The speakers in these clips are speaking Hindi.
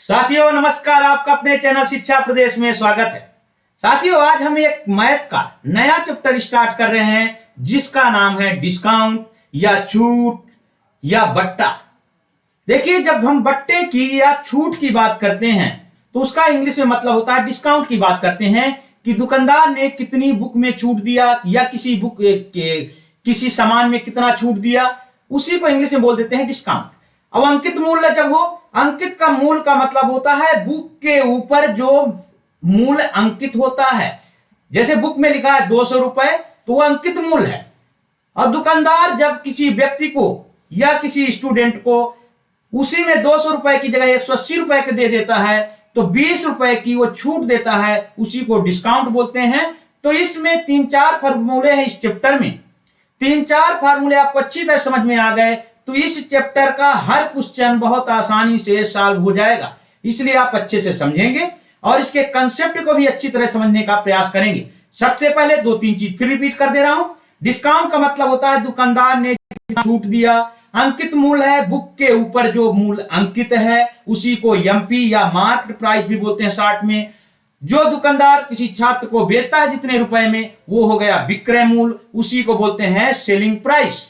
साथियों नमस्कार, आपका अपने चैनल शिक्षा प्रदेश में स्वागत है। साथियों आज हम एक मैथ का नया चैप्टर स्टार्ट कर रहे हैं जिसका नाम है डिस्काउंट या छूट या बट्टा। देखिए, जब हम बट्टे की या छूट की बात करते हैं तो उसका इंग्लिश में मतलब होता है डिस्काउंट की बात करते हैं कि दुकानदार ने कितनी बुक में छूट दिया या किसी सामान में कितना छूट दिया, उसी को इंग्लिश में बोल देते हैं डिस्काउंट। अब अंकित मूल्य जब हो, अंकित का मूल का मतलब होता है बुक के ऊपर जो मूल अंकित होता है। जैसे बुक में लिखा है 200 रुपए तो वो अंकित मूल है। और दुकानदार जब किसी व्यक्ति को या किसी स्टूडेंट को उसी में 200 रुपए की जगह 180 रुपए के दे देता है तो 20 रुपए की वो छूट देता है, उसी को डिस्काउंट बोलते हैं। तो इसमें 3-4 फार्मूले हैं। इस चैप्टर में 3-4 फार्मूले आपको अच्छी तरह समझ में आ गए तो इस चैप्टर का हर क्वेश्चन बहुत आसानी से सॉल्व हो जाएगा। इसलिए आप अच्छे से समझेंगे और इसके कंसेप्ट को भी अच्छी तरह समझने का प्रयास करेंगे। सबसे पहले 2-3 चीज फिर रिपीट कर दे रहा हूं। डिस्काउंट का मतलब होता है दुकानदार ने छूट दिया। अंकित मूल है बुक के ऊपर जो मूल अंकित है, उसी को एमपी या मार्केट प्राइस भी बोलते हैं शॉर्ट में। जो दुकानदार किसी छात्र को बेचता है जितने रुपए में, वो हो गया विक्रय मूल, उसी को बोलते हैं सेलिंग प्राइस।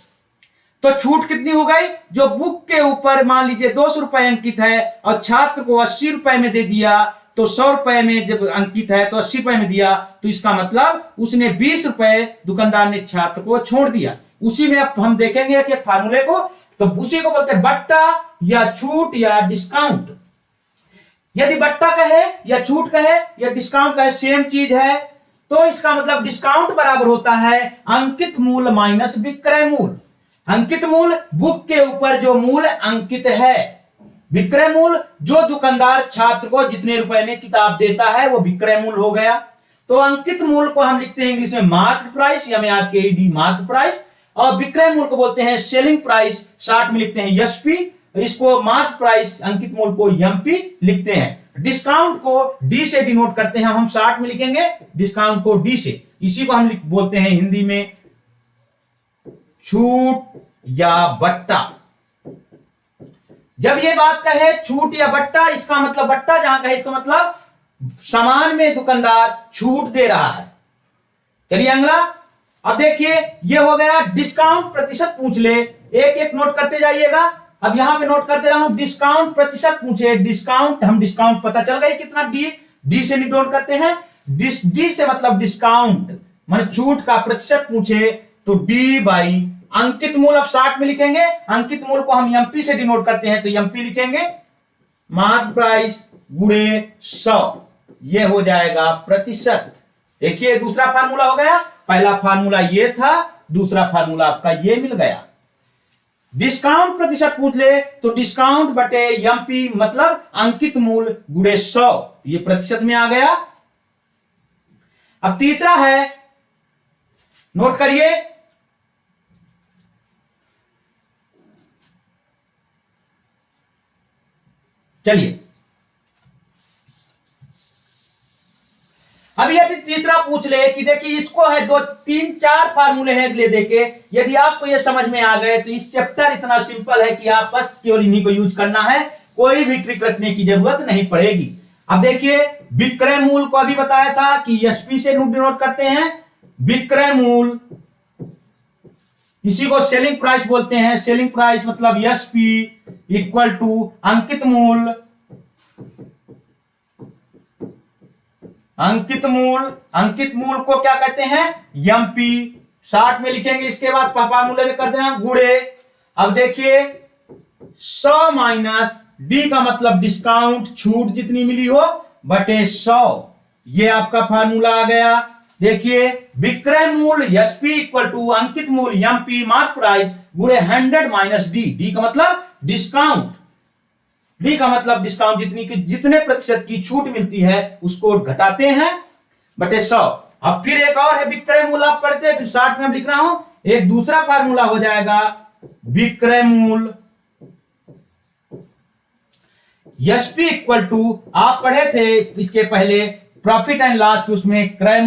तो छूट कितनी हो गई? जो बुक के ऊपर मान लीजिए 200 रुपए अंकित है और छात्र को 80 रुपए में दे दिया, तो 100 रुपए में जब अंकित है तो 80 रुपए में दिया, तो इसका मतलब उसने 20 रुपए दुकानदार ने छात्र को छोड़ दिया। उसी में अब हम देखेंगे कि फार्मूले को, तो उसी को बोलते हैं बट्टा या छूट या डिस्काउंट। यदि बट्टा कहे या छूट कहे या डिस्काउंट कहे सेम चीज है, तो इसका मतलब डिस्काउंट बराबर होता है अंकित मूल माइनस विक्रय मूल। अंकित मूल बुक के ऊपर जो मूल अंकित है, विक्रय मूल जो दुकानदार छात्र को जितने रुपए में किताब देता है वो विक्रय मूल हो गया। तो अंकित मूल को हम लिखते हैं इंग्लिश में मार्केट प्राइस या MARKED मार्केट प्राइस, और विक्रय मूल को बोलते हैं सेलिंग प्राइस, शॉर्ट में लिखते हैं एसपी। इसको मार्केट प्राइस, अंकित मूल को एमपी लिखते हैं। डिस्काउंट को डी से डिनोट करते हैं, हम शॉर्ट में लिखेंगे डिस्काउंट को डी से। इसी को हम बोलते हैं हिंदी में छूट या बट्टा। जब ये बात कहे छूट या बट्टा, इसका मतलब बट्टा जहां कहे इसका मतलब सामान में दुकानदार छूट दे रहा है। चलिए अगला, अब देखिए ये हो गया डिस्काउंट प्रतिशत पूछ ले, एक एक नोट करते जाइएगा। अब यहां पे नोट करते रहा हूं डिस्काउंट प्रतिशत पूछे, डिस्काउंट हम डिस्काउंट पता चल गई कितना, डी से नोट करते हैं। डी से मतलब डिस्काउंट माने छूट का प्रतिशत पूछे तो डी बाई अंकित मूल। अब शॉर्ट में लिखेंगे, अंकित मूल को हम एमपी से डिनोट करते हैं तो एमपी लिखेंगे मार्क प्राइस गुणे 100, ये हो जाएगा प्रतिशत। देखिए दूसरा फार्मूला हो गया, पहला फार्मूला ये था, दूसरा फार्मूला आपका ये मिल गया। डिस्काउंट प्रतिशत पूछ ले तो डिस्काउंट बटे एमपी मतलब अंकित मूल गुणे 100, ये प्रतिशत में आ गया। अब तीसरा है, नोट करिए, चलिए अब यदि तीसरा पूछ ले कि देखिए इसको है 2-3-4 फार्मूले हैं ले देके, यदि आपको ये समझ में आ गए तो इस चैप्टर इतना सिंपल है कि आप बस केवल इन्हीं को यूज करना है, कोई भी ट्रिक रखने की जरूरत नहीं पड़ेगी। अब देखिए विक्रय मूल को अभी बताया था कि एसपी से डिनोट करते हैं, विक्रय मूल इसी को सेलिंग प्राइस बोलते हैं। सेलिंग प्राइस मतलब एसपी इक्वल टू अंकित मूल, अंकित मूल को क्या कहते हैं एमपी, शॉर्ट में लिखेंगे। इसके बाद फार्मूले में कर देना गुणे। अब देखिए 100 माइनस डी का मतलब डिस्काउंट, छूट जितनी मिली हो बटे 100, ये आपका फार्मूला आ गया। देखिए विक्रय मूल एसपी इक्वल टू अंकित मूल एमपी मार्क प्राइस गुणे 100 माइनस डी का मतलब डिस्काउंट, डी का मतलब डिस्काउंट जितने प्रतिशत की छूट मिलती है उसको घटाते हैं बटे 100। अब फिर एक और है विक्रय मूल, आप पढ़ते हैं फिर शॉर्ट में हम लिख रहा हूं, एक दूसरा फार्मूला हो जाएगा विक्रय मूल एसपी इक्वल टू, आप पढ़े थे इसके पहले प्रॉफिट एंड लॉस की, उसमें क्रय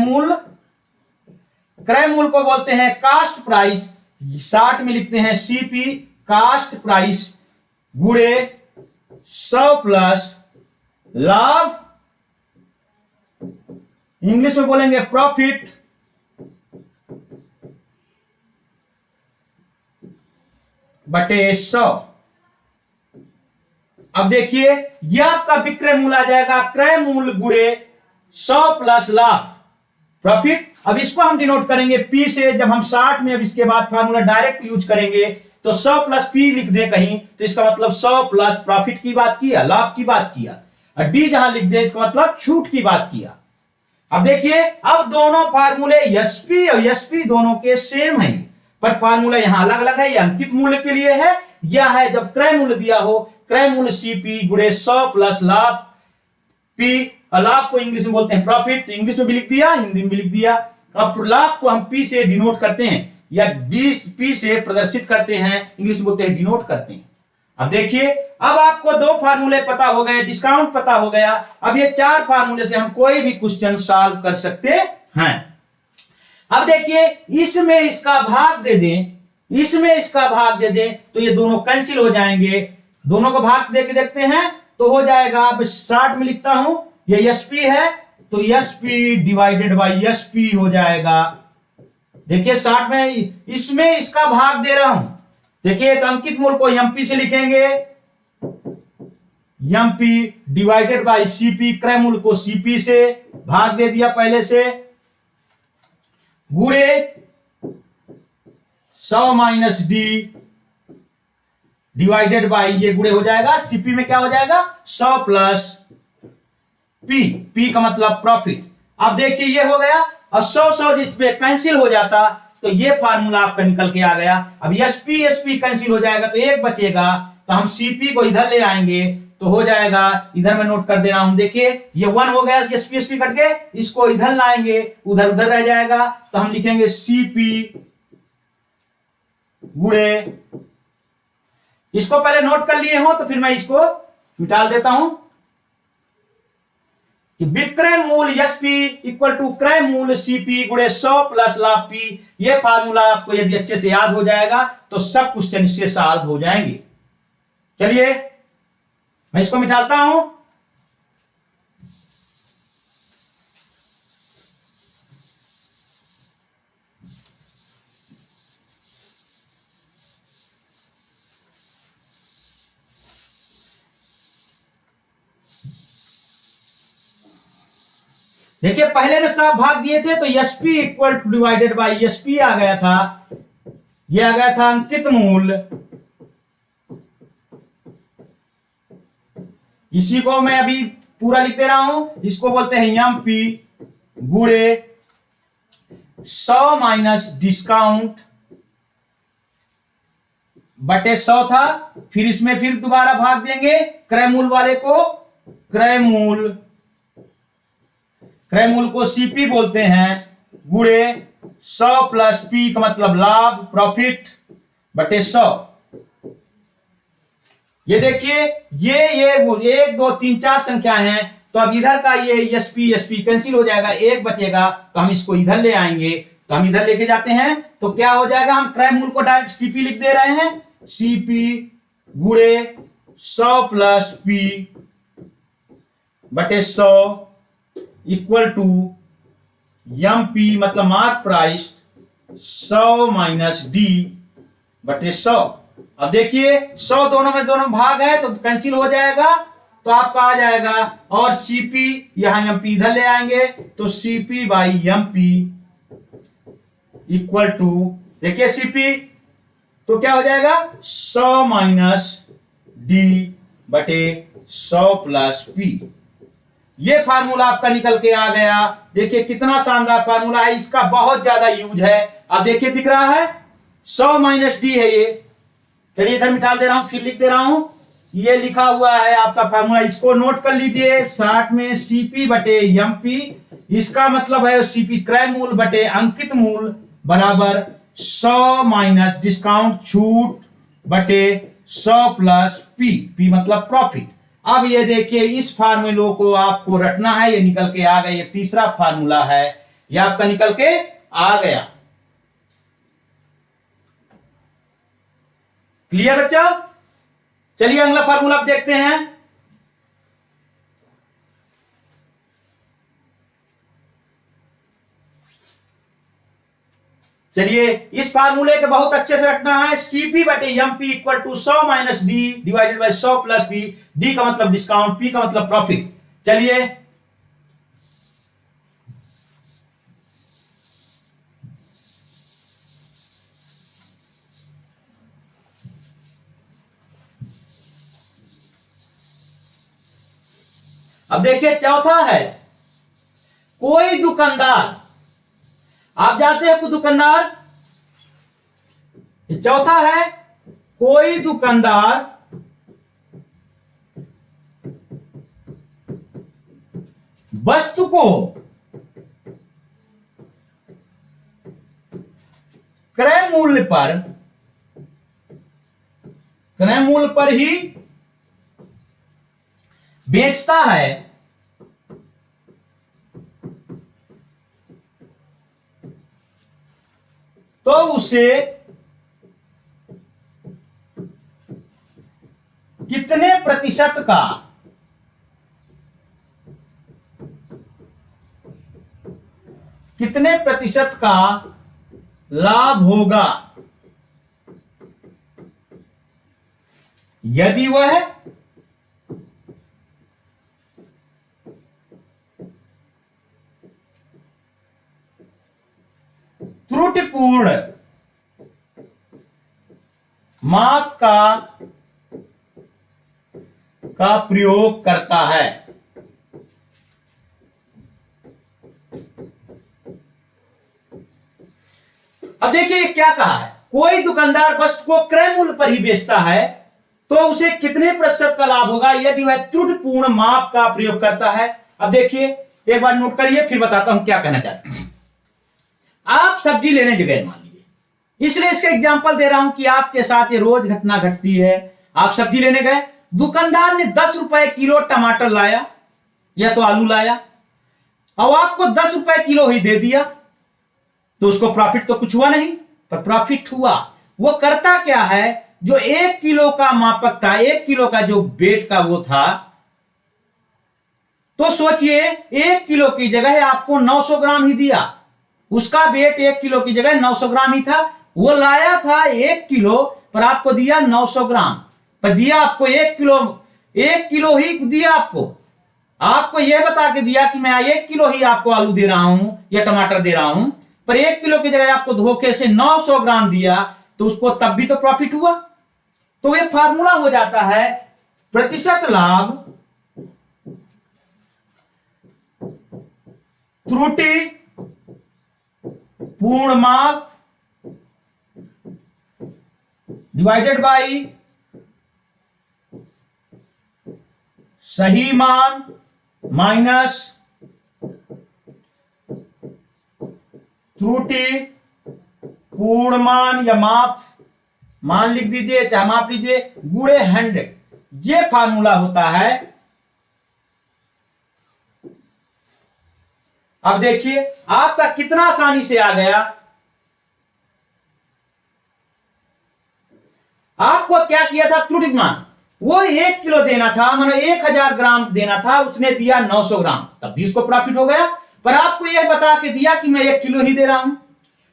मूल को बोलते हैं कास्ट प्राइस, शॉर्ट में लिखते हैं सीपी कास्ट प्राइस गुणे 100 प्लस लाभ, इंग्लिश में बोलेंगे प्रॉफिट, बटे 100। अब देखिए यह आपका विक्रय मूल्य आ जाएगा, क्रय मूल्य गुणे 100 प्लस लाभ प्रॉफिट। अब इसको हम डिनोट करेंगे पी से, जब हम 60 में अब इसके बाद फार्मूला डायरेक्ट यूज करेंगे तो 100 प्लस पी लिख दे कहीं तो इसका मतलब 100 प्लस प्रॉफिट की बात किया, लाभ की बात किया, और डी जहां लिख दे इसका मतलब छूट की बात किया। अब देखिए अब दोनों फार्मूले एसपी और एसपी दोनों के सेम हैं, पर फार्मूला यहां अलग अलग है। यह अंकित मूल्य के लिए है, यह है जब क्रय मूल्य दिया हो, क्रय मूल्य सीपी गुणे 100 प्लस लाभ पी, लाभ को इंग्लिश में बोलते हैं प्रॉफिट, तो इंग्लिश में भी लिख दिया, हिंदी में भी लिख दिया। अब लाभ को हम पी से डिनोट करते हैं या डी पी से प्रदर्शित करते हैं, इंग्लिश में बोलते हैं डिनोट करते हैं। अब देखिए अब आपको दो फार्मूले पता हो गए, डिस्काउंट पता हो गया। अब ये 4 फार्मूले से हम कोई भी क्वेश्चन सॉल्व कर सकते हैं। अब देखिए इसमें इसका भाग दे दें, इसमें इसका भाग दे दें तो ये दोनों कैंसिल हो जाएंगे। दोनों को भाग दे के देखते हैं तो हो जाएगा। अब 60 में लिखता हूं, ये एसपी है तो एसपी डिवाइडेड बाई एसपी हो जाएगा। देखिए 60 में इसमें इसका भाग दे रहा हूं, देखिए तो अंकित मूल्य को एमपी से लिखेंगे, एमपी डिवाइडेड बाई सीपी, क्रय मूल्य को सीपी से भाग दे दिया पहले से, गुणे 100 माइनस डी डिवाइडेड बाई, ये गुणे हो जाएगा सीपी में क्या हो जाएगा 100 प्लस पी, पी का मतलब प्रॉफिट। अब देखिए ये हो गया और 100 जिसमें कैंसिल हो जाता तो ये फार्मूला आपका निकल के आ गया। अब एसपी एसपी कैंसिल हो जाएगा तो एक बचेगा, तो हम सीपी को इधर ले आएंगे तो हो जाएगा, इधर मैं नोट कर दे रहा हूं, देखिए ये 1 हो गया, एसपी एसपी कट के इसको इधर लाएंगे, उधर उधर रह जाएगा, तो हम लिखेंगे सीपी गुणे, इसको पहले नोट कर लिए हो तो फिर मैं इसको मिटाल देता हूं कि विक्रय मूल्य एसपी इक्वल टू क्रय मूल्य सीपी गुणे 100 प्लस लाभ पी। ये फार्मूला आपको यदि अच्छे से याद हो जाएगा तो सब क्वेश्चन इससे सॉल्व हो जाएंगे। चलिए मैं इसको मिटाता हूं। देखिए पहले में सब भाग दिए थे तो SP equal to divided by SP आ गया था, ये आ गया था अंकित मूल्य, इसी को मैं अभी पूरा लिख दे रहा हूं, इसको बोलते हैं एमपी गुणे 100 माइनस डिस्काउंट बटे 100 था, फिर इसमें फिर दोबारा भाग देंगे क्रय मूल्य वाले को, क्रय मूल्य को सीपी बोलते हैं, गुणे 100 प्लस पी का मतलब लाभ प्रॉफिट बटे 100। ये देखिए ये 1 2 3 4 संख्या हैं, तो अब इधर का ये एसपी एसपी कैंसिल हो जाएगा, एक बचेगा, तो हम इसको इधर ले आएंगे, तो हम इधर लेके जाते हैं तो क्या हो जाएगा, हम क्रय मूल्य को डायरेक्ट सीपी लिख दे रहे हैं, सीपी गुणे 100 प्लस पी बटे 100 इक्वल टू एमपी मतलब मार्क प्राइस 100 माइनस डी बटे 100। अब देखिए 100 दोनों में दोनों भाग है तो कैंसिल हो जाएगा, तो आपका आ जाएगा, और सीपी यहां एमपी इधर ले आएंगे तो CP by MP equal to, देखिए सीपी तो क्या हो जाएगा 100 माइनस डी बटे 100 प्लस पी। ये फार्मूला आपका निकल के आ गया। देखिए कितना शानदार फार्मूला है, इसका बहुत ज्यादा यूज है। अब देखिए दिख रहा है 100 माइनस डी है ये, चलिए इधर मिटा दे रहा हूं, फिर लिख दे रहा हूं, ये लिखा हुआ है आपका फार्मूला, इसको नोट कर लीजिए। 60 में सीपी बटे एमपी, इसका मतलब है सीपी क्रय मूल्य बटे अंकित मूल्य बराबर 100 माइनस डिस्काउंट छूट बटे 100 प्लस पी, पी मतलब प्रॉफिट। अब ये देखिए इस फार्मूलों को आपको रटना है, ये निकल के आ गया, ये तीसरा फार्मूला है, ये आपका निकल के आ गया। क्लियर बच्चा? चलिए अगला फार्मूला आप देखते हैं। चलिए इस फार्मूले के बहुत अच्छे से रखना है। सीपी बटे MP equal to 100 minus D divided by 100 plus P. D का मतलब डिस्काउंट, पी का मतलब प्रॉफिट। चलिए अब देखिए चौथा है, कोई दुकानदार, आप जानते हैं कोई दुकानदार, चौथा है कोई दुकानदार वस्तु को क्रय मूल्य पर ही बेचता है, तो उसे कितने प्रतिशत का लाभ होगा यदि वह त्रुटिपूर्ण माप का प्रयोग करता है। अब देखिए क्या कहा है, कोई दुकानदार वस्तु को क्रय मूल्य पर ही बेचता है तो उसे कितने प्रतिशत का लाभ होगा यदि वह त्रुटिपूर्ण माप का प्रयोग करता है। अब देखिए एक बार नोट करिए, फिर बताता हूं क्या कहना चाहते हैं। आप सब्जी लेने गए मान लीजिए, इसलिए इसका एग्जांपल दे रहा हूं कि आपके साथ ये रोज घटना घटती है। आप सब्जी लेने गए, दुकानदार ने 10 रुपए किलो टमाटर लाया या तो आलू लाया, और आपको 10 रुपए किलो ही दे दिया, तो उसको प्रॉफिट तो कुछ हुआ नहीं, पर प्रॉफिट हुआ। वो करता क्या है, जो 1 किलो का मापक था, 1 किलो का जो वेट का वो था, तो सोचिए 1 किलो की जगह आपको 900 ग्राम ही दिया। उसका वेट 1 किलो की जगह 900 ग्राम ही था। वो लाया था 1 किलो पर आपको दिया 900 ग्राम, पर दिया आपको 1 किलो ही दिया। आपको यह बता के दिया कि मैं 1 किलो ही आपको आलू दे रहा हूं या टमाटर दे रहा हूं, पर 1 किलो की जगह आपको धोखे से 900 ग्राम दिया, तो उसको तब भी तो प्रॉफिट हुआ। तो ये फार्मूला हो जाता है प्रतिशत लाभ त्रुटि पूर्ण माप डिवाइडेड बाई सही मान माइनस त्रुटि पूर्ण मान या माप, मान लिख दीजिए चाहे माप लीजिए, गुणे 100। ये फार्मूला होता है। अब देखिए आपका कितना आसानी से आ गया। आपको क्या किया था, त्रुटि मान वो 1 किलो देना था, मतलब 1000 ग्राम देना था, उसने दिया 900 ग्राम, तब भी उसको प्रॉफिट हो गया। पर आपको यह बता के दिया कि मैं 1 किलो ही दे रहा हूं,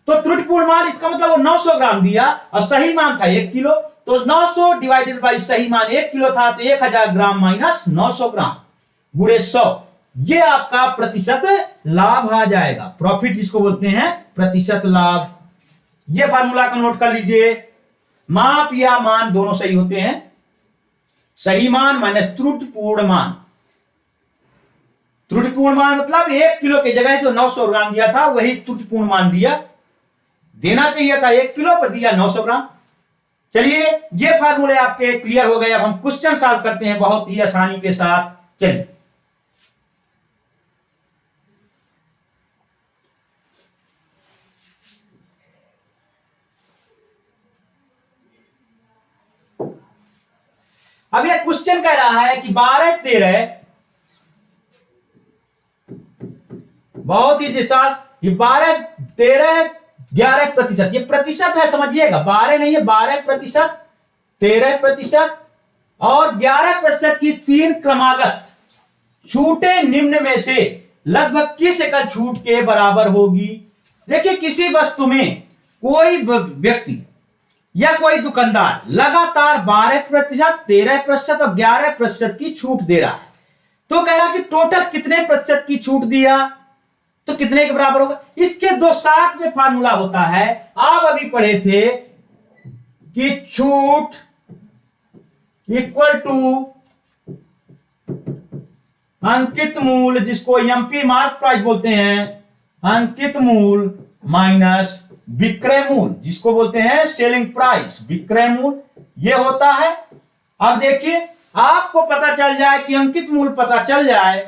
तो त्रुटिपूर्ण मान इसका मतलब वो 900 ग्राम दिया और सही मान था 1 किलो, तो 900 डिवाइडेड बाई सही मान 1 किलो था, तो 1000 ग्राम माइनस 900 ग्राम गुणे 100, ये आपका प्रतिशत लाभ आ जाएगा। प्रॉफिट जिसको बोलते हैं प्रतिशत लाभ। ये फार्मूला को नोट कर लीजिए। माप या मान दोनों सही होते हैं, सही मान माइनस त्रुटिपूर्ण मान। त्रुटिपूर्ण मान मतलब 1 किलो की जगह जो 900 ग्राम दिया था वही त्रुटिपूर्ण मान दिया, देना चाहिए था 1 किलो पर दिया 900 ग्राम। चलिए ये फार्मूले आपके क्लियर हो गए। अब हम क्वेश्चन सॉल्व करते हैं बहुत ही आसानी के साथ। चलिए अब ये क्वेश्चन कह रहा है कि 12, 13, बहुत ही जैसा ये 12, 13, 11%, ये प्रतिशत है, समझिएगा 12 नहीं है, 12%, 13% और 11% की 3 क्रमागत छूटें निम्न में से लगभग किस एकल छूट के बराबर होगी। देखिए किसी वस्तु में कोई व्यक्ति या कोई दुकानदार लगातार 12%, 13% और 11% की छूट दे रहा है, तो कह रहा कि टोटल कितने प्रतिशत की छूट दिया, तो कितने के बराबर होगा। इसके 260 में फार्मूला होता है, आप अभी पढ़े थे कि छूट इक्वल टू अंकित मूल्य, जिसको एमपी मार्क प्राइस बोलते हैं, अंकित मूल्य माइनस विक्रय मूल्य, जिसको बोलते हैं सेलिंग प्राइस, विक्रय मूल्य ये होता है। अब देखिए, आपको पता चल जाए कि अंकित मूल्य पता चल जाए,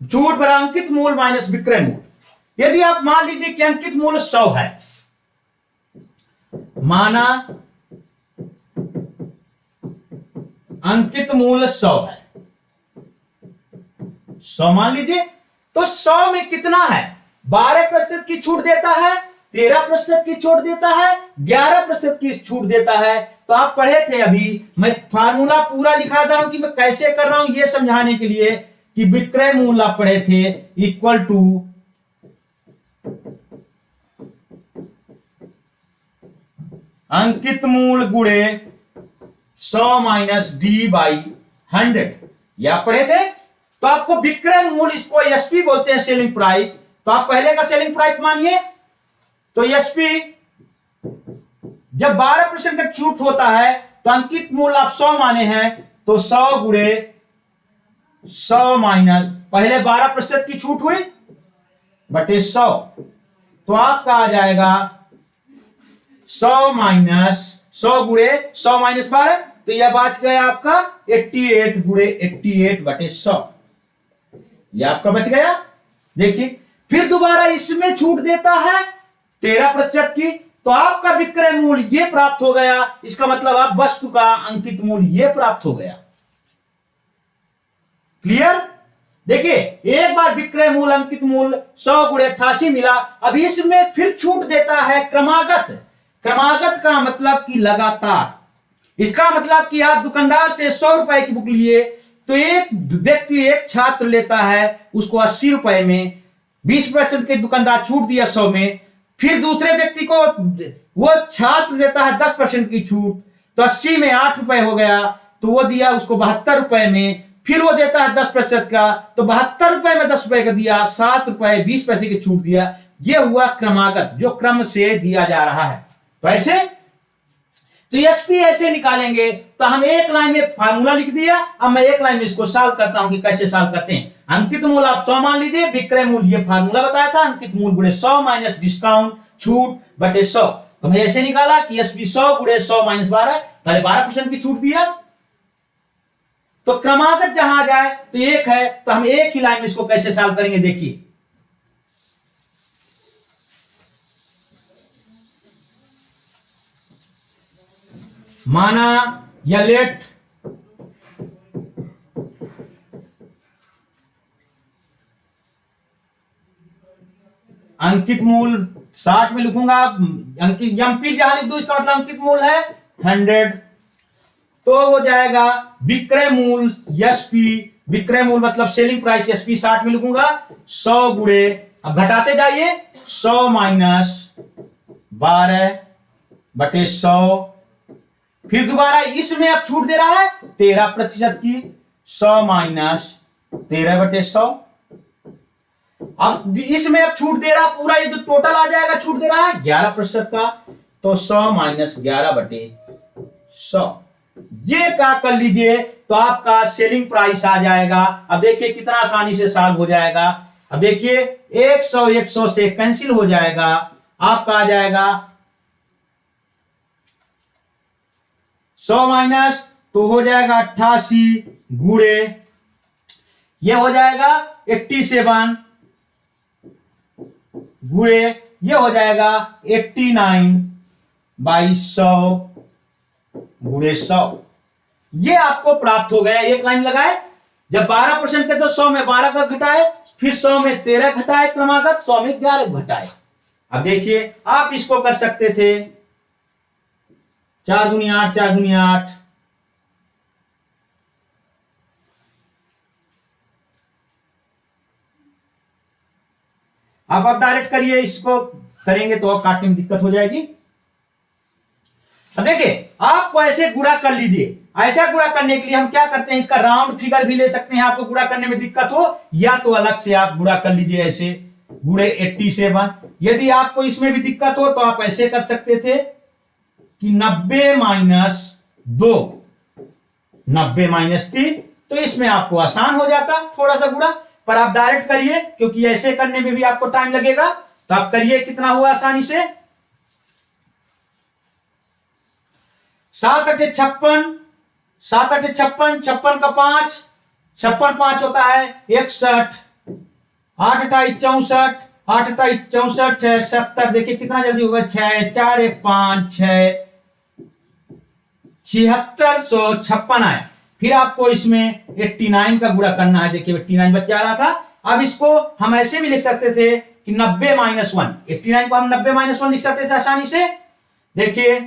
छूट बराबर अंकित मूल्य माइनस विक्रय मूल्य। यदि आप मान लीजिए कि अंकित मूल्य 100 है, माना अंकित मूल्य 100 है, 100 मान लीजिए, तो 100 में कितना है, 12% की छूट देता है, 13% की छूट देता है, 11% की छूट देता है। तो आप पढ़े थे अभी, मैं फार्मूला पूरा लिखा जा रहा हूं कि मैं कैसे कर रहा हूं, यह समझाने के लिए कि विक्रय मूल्य आप पढ़े थे इक्वल टू अंकित मूल्य गुणे 100 माइनस डी बाई 100, यह पढ़े थे। तो आपको विक्रय मूल्य, इसको एसपी बोलते हैं, सेलिंग प्राइस, तो आप पहले का सेलिंग प्राइस मानिए, तो एसपी जब 12% का छूट होता है तो अंकित मूल्य आप 100 माने हैं, तो 100 गुणे 100 माइनस पहले 12% की छूट हुई बटे 100, तो आपका आ जाएगा 100 माइनस 100 गुणे 100 माइनस 12, तो यह बच गया आपका 88 गुणे 88 बटे 100, यह आपका बच गया। देखिए, फिर दोबारा इसमें छूट देता है 13% की, तो आपका विक्रय मूल्य ये प्राप्त हो गया। इसका मतलब आप वस्तु का अंकित मूल्य ये प्राप्त हो गया। क्लियर? देखिए, एक बार विक्रय मूल्य अंकित मूल्य 100 गुणे 88 मिला, अब इसमें फिर छूट देता है क्रमागत। क्रमागत का मतलब कि लगातार। इसका मतलब कि आप दुकानदार से 100 रुपए की बुक लिए, तो एक व्यक्ति, एक छात्र लेता है, उसको 80 रुपए में 20% के दुकानदार छूट दिया 100 में, फिर दूसरे व्यक्ति को वो छात्र देता है 10% की छूट, तो 80 में 8 रुपए हो गया, तो वो दिया उसको 72 रुपए में, फिर वो देता है 10% का, तो 72 रुपए में 10 रुपए का दिया, 7 रुपए 20 पैसे की छूट दिया। ये हुआ क्रमागत, जो क्रम से दिया जा रहा है। तो ऐसे, तो एसपी ऐसे निकालेंगे, तो हम एक लाइन में फार्मूला लिख दिया। अब मैं एक लाइन में इसको सॉल्व करता हूं कि कैसे सॉल्व करते हैं। अंकित मूल्य आप 100 मान लीजिए, विक्रय मूल्य ये फार्मूला बताया था, अंकित मूल्य गुणे 100 माइनस डिस्काउंट छूट बटे 100। तो मैं ऐसे निकाला कि एसपी 100 गुणे 100 माइनस 12, पहले 12% की छूट दिया, तो क्रमागत जहां आ जाए तो एक है, तो हम एक ही लाइन में इसको कैसे सॉल्व करेंगे, देखिए। माना या लेट अंकित मूल्य 60 में लिखूंगा, अंकित एमपी जहां लिख दूं, इसका मतलब अंकित मूल्य है 100, तो हो जाएगा विक्रय मूल्य एसपी, विक्रय मूल्य मतलब सेलिंग प्राइस एसपी 60 में लिखूंगा, 100 गुणे, अब घटाते जाइए, 100 माइनस 12 बटे 100, फिर दोबारा इसमें अब छूट दे रहा है 13% की, 100 माइनस 13 बटे 100, अब इसमें अब छूट दे रहा पूरा, ये जो टोटल आ जाएगा छूट दे रहा है 11% का, तो 100 माइनस 11 बटे 100, ये क्या कर लीजिए, तो आपका सेलिंग प्राइस आ जाएगा। अब देखिए कितना आसानी से सॉल्व हो जाएगा। अब देखिए 100 से कैंसिल हो जाएगा, आपका आ जाएगा 100 माइनस, तो हो जाएगा 88 गुणे, ये हो जाएगा 87 गुणे, ये हो जाएगा 89 बाई 100 गुणे 100, ये आपको प्राप्त हो गया। एक लाइन लगाए, जब 12% के तो 100 में 12 का घटाए, फिर 100 में 13 घटाए क्रमागत, 100 में 11 घटाए। अब देखिए आप इसको कर सकते थे 4 दूनी 8, 4 दूनी 8, अब आप डायरेक्ट करिए इसको, करेंगे तो काटने में दिक्कत हो जाएगी। अब देखिए आपको ऐसे गुणा कर लीजिए। ऐसा गुणा करने के लिए हम क्या करते हैं, इसका राउंड फिगर भी ले सकते हैं। आपको गुणा करने में दिक्कत हो या तो अलग से आप गुणा कर लीजिए, ऐसे गुणे 87। यदि आपको इसमें भी दिक्कत हो तो आप ऐसे कर सकते थे कि 90 माइनस 2, 90 माइनस 3, तो इसमें आपको आसान हो जाता थोड़ा सा गुणा। पर आप डायरेक्ट करिए क्योंकि ऐसे करने में भी आपको टाइम लगेगा, तो आप करिए। कितना हुआ आसानी से 7 8 56, 7 8 56, 56 का 5, 56 5 होता है 61, 8 28 64, 8 28 64, 6 70। देखिए कितना जल्दी होगा, 6 4 1 5 6, 7656 आया। फिर आपको इसमें 89 का गुणा करना है। देखिए 89 बच जा रहा था। अब इसको हम ऐसे भी लिख सकते थे कि 90 माइनस 1, 89 को हम 90 माइनस 1 लिख सकते थे आसानी से। देखिए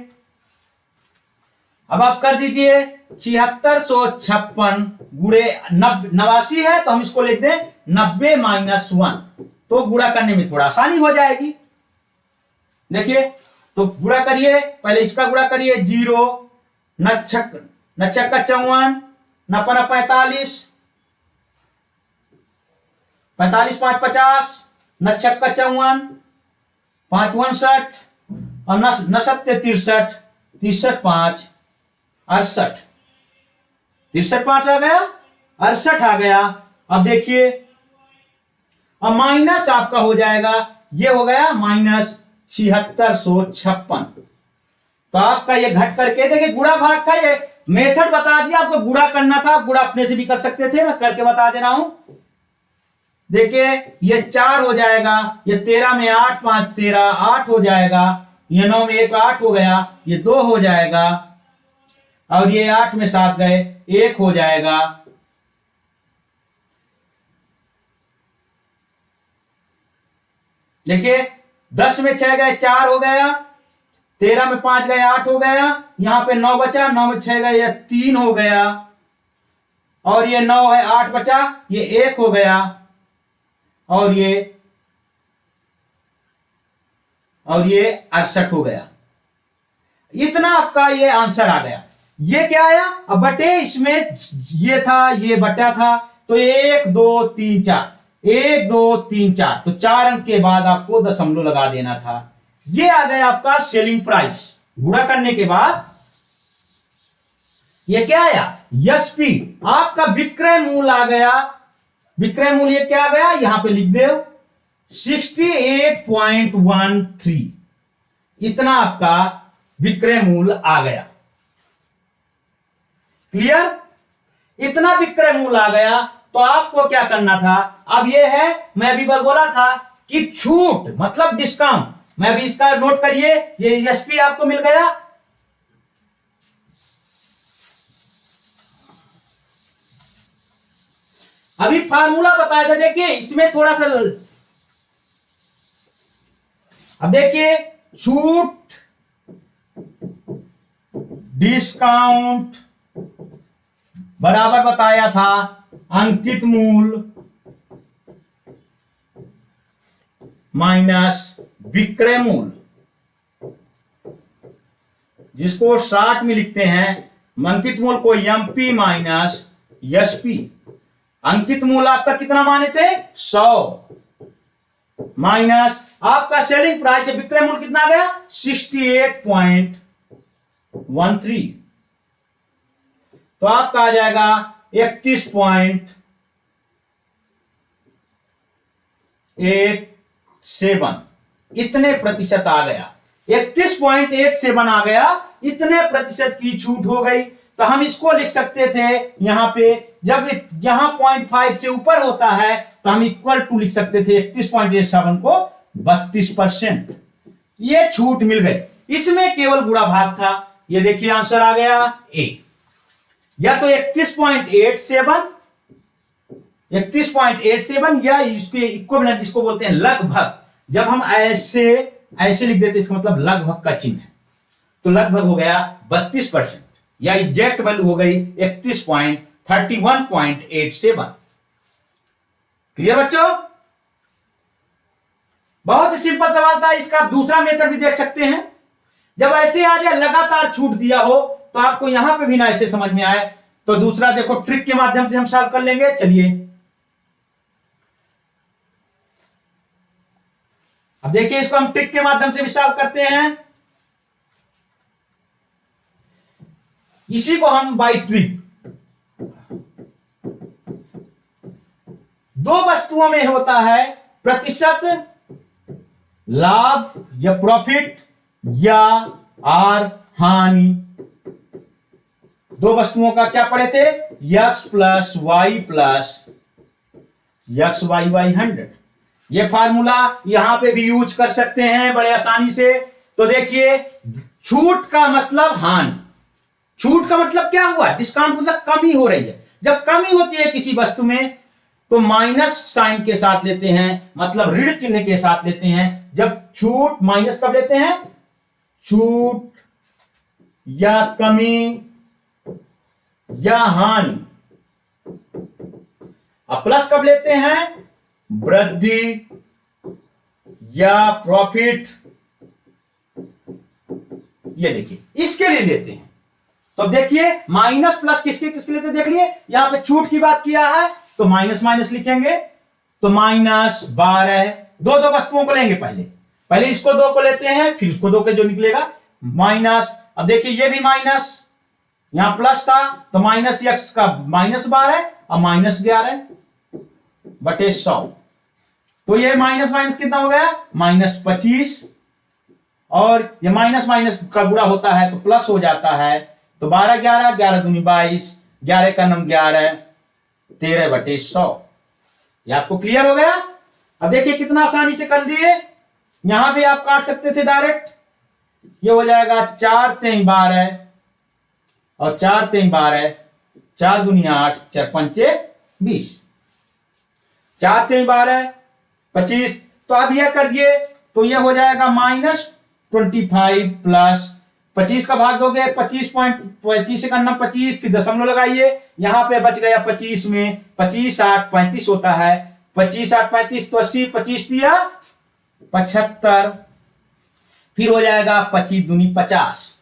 अब आप कर दीजिए 7656 गुणे 89 है, तो हम इसको लिख दें 90 माइनस 1, तो गुणा करने में थोड़ा आसानी हो जाएगी। देखिए तो गुणा करिए, पहले इसका गुणा करिए। 0 9 छक्का 54, 9 45, 45 5 50, 9 छक्का 54, 5 59 और 9 7 63, 63 5 68, 63 5 आ गया, 68 आ गया। अब देखिए अब माइनस आपका हो जाएगा, ये हो गया माइनस 7656। तो आपका ये घट करके देखिए गुणा भाग था, ये मेथड बता दिया आपको, गुणा करना था। गुणा अपने से भी कर सकते थे, मैं करके बता दे रहा हूं। देखिए ये 4 हो जाएगा, ये 13 में 8 5 13, 8 हो जाएगा। ये 9 में 1 8 हो गया, ये 2 हो जाएगा। और ये 8 में 7 गए, 1 हो जाएगा। देखिए 10 में 6 गए, 4 हो गया। 13 में 5 गए, 8 हो गया। यहां पे 9 बचा, 9 में 6 गए, ये 3 हो गया। और ये 9 है, 8 बचा, ये 1 हो गया। और ये 68 हो गया। इतना आपका ये आंसर आ गया। ये क्या आया, अब बटे इसमें ये था, ये बटा था, तो 1 2 3 4, 1 2 3 4, तो 4 अंक के बाद आपको दशमलव लगा देना था। ये आ गया आपका सेलिंग प्राइस। गुणा करने के बाद ये क्या आया, एसपी, आपका विक्रय मूल्य आ गया। विक्रय मूल्य क्या आ गया, यहां पे लिख दो 68.13। इतना आपका विक्रय मूल्य आ गया। क्लियर, इतना विक्रय मूल्य आ गया। तो आपको क्या करना था, अब ये है, मैं अभी बोला था कि छूट मतलब डिस्काउंट। मैं भी इसका नोट करिए, ये एसपी आपको मिल गया। अभी फार्मूला बताया था, देखिए इसमें थोड़ा सा, अब देखिए छूट डिस्काउंट बराबर बताया था अंकित मूल्य माइनस विक्रय मूल्य, जिसको शॉर्ट में लिखते हैं अंकित मूल्य को एमपी माइनस एसपी। अंकित मूल्य आपका कितना माने थे, 100, माइनस आपका सेलिंग प्राइस, विक्रय मूल्य कितना आ गया, 68.13। तो आपका आ जाएगा 31.87। इतने प्रतिशत आ गया, 31.87 आ गया। इतने प्रतिशत की छूट हो गई। तो हम इसको लिख सकते थे यहां पे, जब यहां 0.5 से ऊपर होता है तो हम इक्वल टू लिख सकते थे 31.87 को 32%। ये छूट मिल गई। इसमें केवल गुणा भाग था। ये देखिए आंसर आ गया ए, या तो 31.87 या इसके इक्विवेलेंट, इसको बोलते हैं लगभग। जब हम ऐसे लिख देते इसका मतलब लगभग का चिन्ह है, तो लगभग हो गया 32%, या एग्जैक्ट वैल्यू हो गई 31.87। क्लियर बच्चों, बहुत ही सिंपल सवाल था। इसका आप दूसरा मेथड भी देख सकते हैं। जब ऐसे आ जाए लगातार छूट दिया हो तो आपको यहां पे भी ना ऐसे समझ में आए तो दूसरा देखो ट्रिक के माध्यम से हम सॉल्व कर लेंगे। चलिए अब देखिए, इसको हम ट्रिक के माध्यम से भी सॉल्व करते हैं। इसी को हम बाई ट्रिक, दो वस्तुओं में होता है प्रतिशत लाभ या प्रॉफिट या आर हानि। दो वस्तुओं का क्या पढ़े थे? X plus y plus x y by 100। ये फार्मूला यहां पे भी यूज कर सकते हैं बड़े आसानी से। तो देखिए, छूट का मतलब हानि। छूट का मतलब क्या हुआ? डिस्काउंट मतलब कमी हो रही है। जब कमी होती है किसी वस्तु में तो माइनस साइन के साथ लेते हैं, मतलब ऋण चिन्ह के साथ लेते हैं। जब छूट माइनस कब लेते हैं? छूट या कमी या हानि। अब प्लस कब लेते हैं? वृद्धि या प्रॉफिट। ये देखिए, इसके लिए लेते हैं। तो देखिए, माइनस प्लस किसके किसके लेते देख लिए। यहां पे छूट की बात किया है तो माइनस माइनस लिखेंगे। तो माइनस 12, दो दो वस्तुओं को लेंगे। पहले इसको दो को लेते हैं, फिर इसको दो के जो निकलेगा माइनस। अब देखिए, ये भी माइनस, यहां प्लस था तो माइनस एक्स का -12 और -11 बटे 100। तो ये माइनस माइनस कितना हो गया? -25। और ये माइनस माइनस का गुणा होता है तो प्लस हो जाता है। तो 12 11 11 दूनी 22, 11 का नम 11, 13 बटे 100। ये आपको क्लियर हो गया? अब देखिए कितना आसानी से कर दिए। यहां पे आप काट सकते थे डायरेक्ट। ये हो जाएगा 4 3 12 और 4 3 12, 4 दूनी 8, 4 पंचे 20, 4 3 12 25। तो अब यह कर दिए तो यह हो जाएगा -25 प्लस 25 का भाग दोगे 25.25 से करना 25, फिर दशमलव लगाइए। यहां पे बच गया 25 में 25 8 35 होता है। 25 8 35 तो 80, 25 दिया 75, फिर हो जाएगा 25 दूनी 50।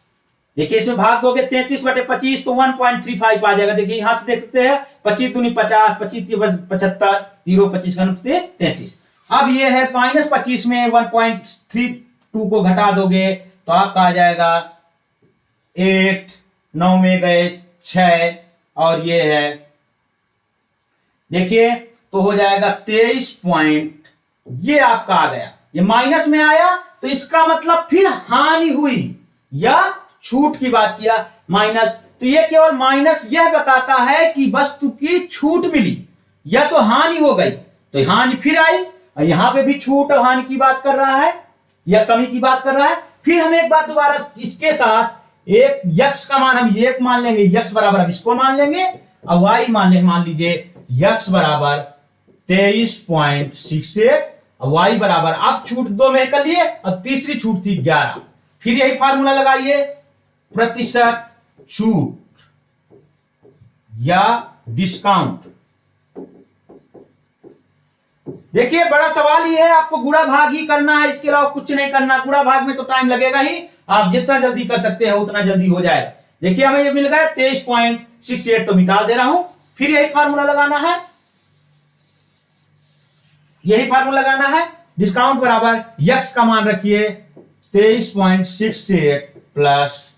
देखिए, इसमें भाग दोगे 33 बटे 25 तो 1.35 आ जाएगा। देखिए यहां से देख सकते हैं 25 दूनी 50, 25 75, 0 25 का 33। अब ये है -25 में 1.32 को घटा दोगे तो आपका आ जाएगा 8, 9 में गए 6 और ये है, देखिए तो हो जाएगा 23 पॉइंट। ये आपका आ गया, ये माइनस में आया तो इसका मतलब फिर हानि हुई या छूट की बात किया माइनस। तो ये केवल माइनस यह बताता है कि वस्तु की छूट मिली या तो हानि हो गई। तो हानि फिर आई और यहां पे भी छूट और हानि की बात कर रहा है या कमी की बात कर रहा है। फिर हम एक बात दोबारा इसके साथ एक यक्स का मान हम एक मान लेंगे, यक्स बराबर अब इसको मान लेंगे और वाई मान लेंगे। मान लीजिए यक्स बराबर 23.68 और वाई बराबर, अब छूट दो में कर लिए और तीसरी छूट थी 11। फिर यही फार्मूला लगाइए, प्रतिशत छूट या डिस्काउंट। देखिए बड़ा सवाल ही है, आपको गुणा भाग ही करना है, इसके अलावा कुछ नहीं करना। गुणा भाग में तो टाइम लगेगा ही, आप जितना जल्दी कर सकते हैं उतना जल्दी हो जाएगा। देखिए हमें ये मिल गया 23.68, तो मिटा दे रहा हूं। फिर यही फार्मूला लगाना है, यही फार्मूला लगाना है। डिस्काउंट बराबर यक्स का मान रखिए 23.68 प्लस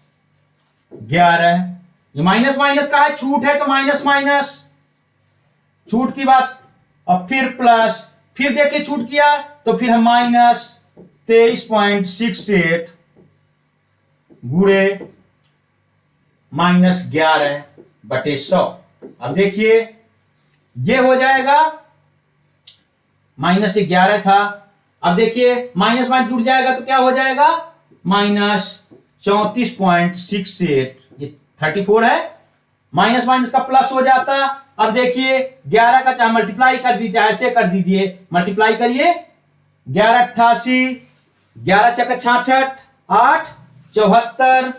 11। ये माइनस माइनस का है, छूट है तो माइनस माइनस छूट की बात, और फिर प्लस, फिर देखिए छूट किया तो फिर हम -23.68 गुणे -11 बटे 100। अब देखिए ये हो जाएगा, -11 था। अब देखिए माइनस माइनस जुड़ जाएगा तो क्या हो जाएगा, -34.68, ये 34 है। माइनस माइनस का प्लस हो जाता। अब देखिए 11 का चाहे मल्टीप्लाई कर दीजिए, ऐसे कर दीजिए, मल्टीप्लाई करिए। 11 88, 11 चक 66, 8 74,